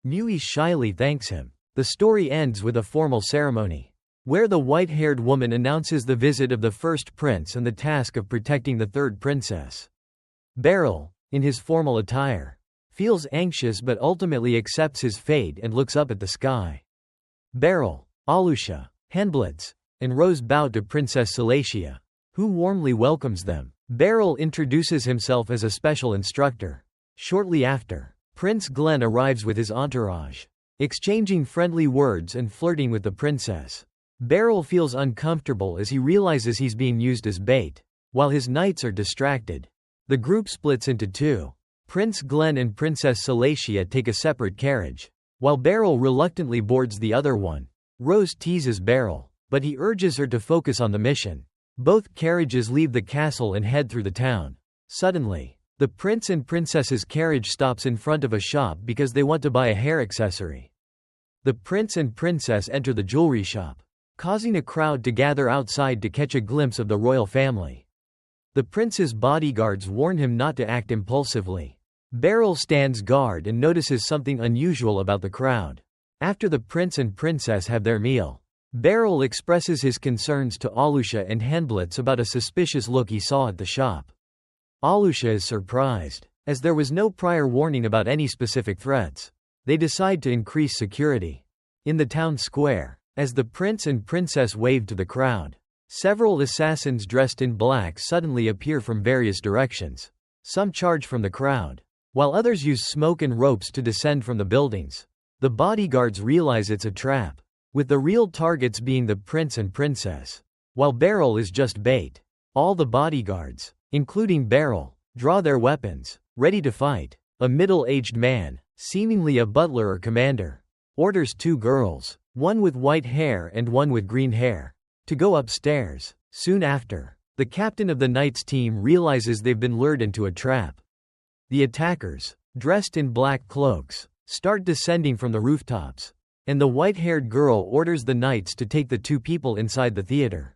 Speaker 1: Mui shyly thanks him. The story ends with a formal ceremony, where the white-haired woman announces the visit of the first prince and the task of protecting the third princess. Beryl, in his formal attire, feels anxious but ultimately accepts his fate and looks up at the sky. Beryl, Alusha, Henblitz, and Rose bow to Princess Salacia, who warmly welcomes them. Beryl introduces himself as a special instructor. Shortly after, Prince Glenn arrives with his entourage, exchanging friendly words and flirting with the princess. Beryl feels uncomfortable as he realizes he's being used as bait, while his knights are distracted. The group splits into two. Prince Glenn and Princess Salacia take a separate carriage, while Beryl reluctantly boards the other one. Rose teases Beryl, but he urges her to focus on the mission. Both carriages leave the castle and head through the town. Suddenly, the prince and princess's carriage stops in front of a shop because they want to buy a hair accessory. The prince and princess enter the jewelry shop, causing a crowd to gather outside to catch a glimpse of the royal family. The prince's bodyguards warn him not to act impulsively. Beryl stands guard and notices something unusual about the crowd. After the prince and princess have their meal, Beryl expresses his concerns to Alusha and Henblitz about a suspicious look he saw at the shop. Alusha is surprised, as there was no prior warning about any specific threats. They decide to increase security. In the town square, as the prince and princess wave to the crowd, several assassins dressed in black suddenly appear from various directions. Some charge from the crowd, while others use smoke and ropes to descend from the buildings. The bodyguards realize it's a trap, with the real targets being the prince and princess, while Beryl is just bait. All the bodyguards, including Beryl, draw their weapons, ready to fight. A middle-aged man, seemingly a butler or commander, orders two girls, one with white hair and one with green hair, to go upstairs. Soon after, the captain of the Knights team realizes they've been lured into a trap. The attackers, dressed in black cloaks, start descending from the rooftops, and the white-haired girl orders the Knights to take the two people inside the theater.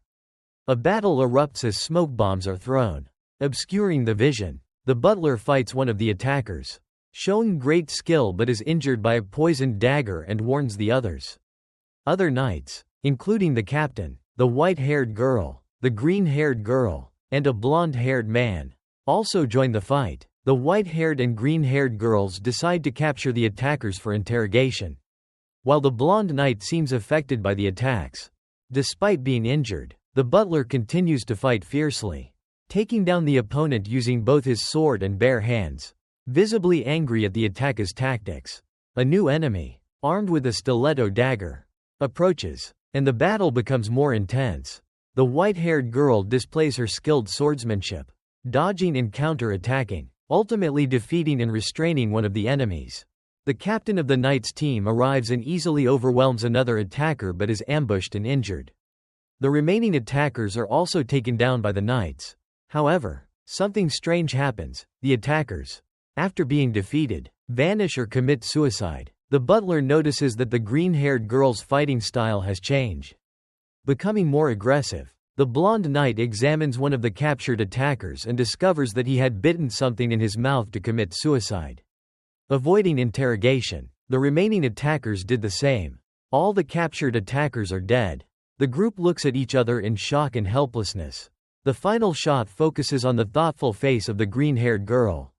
Speaker 1: A battle erupts as smoke bombs are thrown, obscuring the vision. The butler fights one of the attackers, showing great skill but is injured by a poisoned dagger and warns the others. Other knights, including the captain, the white-haired girl, the green-haired girl, and a blonde-haired man, also join the fight. The white-haired and green-haired girls decide to capture the attackers for interrogation, while the blonde knight seems affected by the attacks. Despite being injured, the butler continues to fight fiercely, taking down the opponent using both his sword and bare hands, visibly angry at the attacker's tactics. A new enemy, armed with a stiletto dagger, approaches, and the battle becomes more intense. The white-haired girl displays her skilled swordsmanship, dodging and counter-attacking, ultimately defeating and restraining one of the enemies. The captain of the knight's team arrives and easily overwhelms another attacker but is ambushed and injured. The remaining attackers are also taken down by the knights. However, something strange happens. The attackers, after being defeated, vanish or commit suicide. The butler notices that the green-haired girl's fighting style has changed, becoming more aggressive. The blonde knight examines one of the captured attackers and discovers that he had bitten something in his mouth to commit suicide. Avoiding interrogation, the remaining attackers did the same. All the captured attackers are dead. The group looks at each other in shock and helplessness. The final shot focuses on the thoughtful face of the green-haired girl.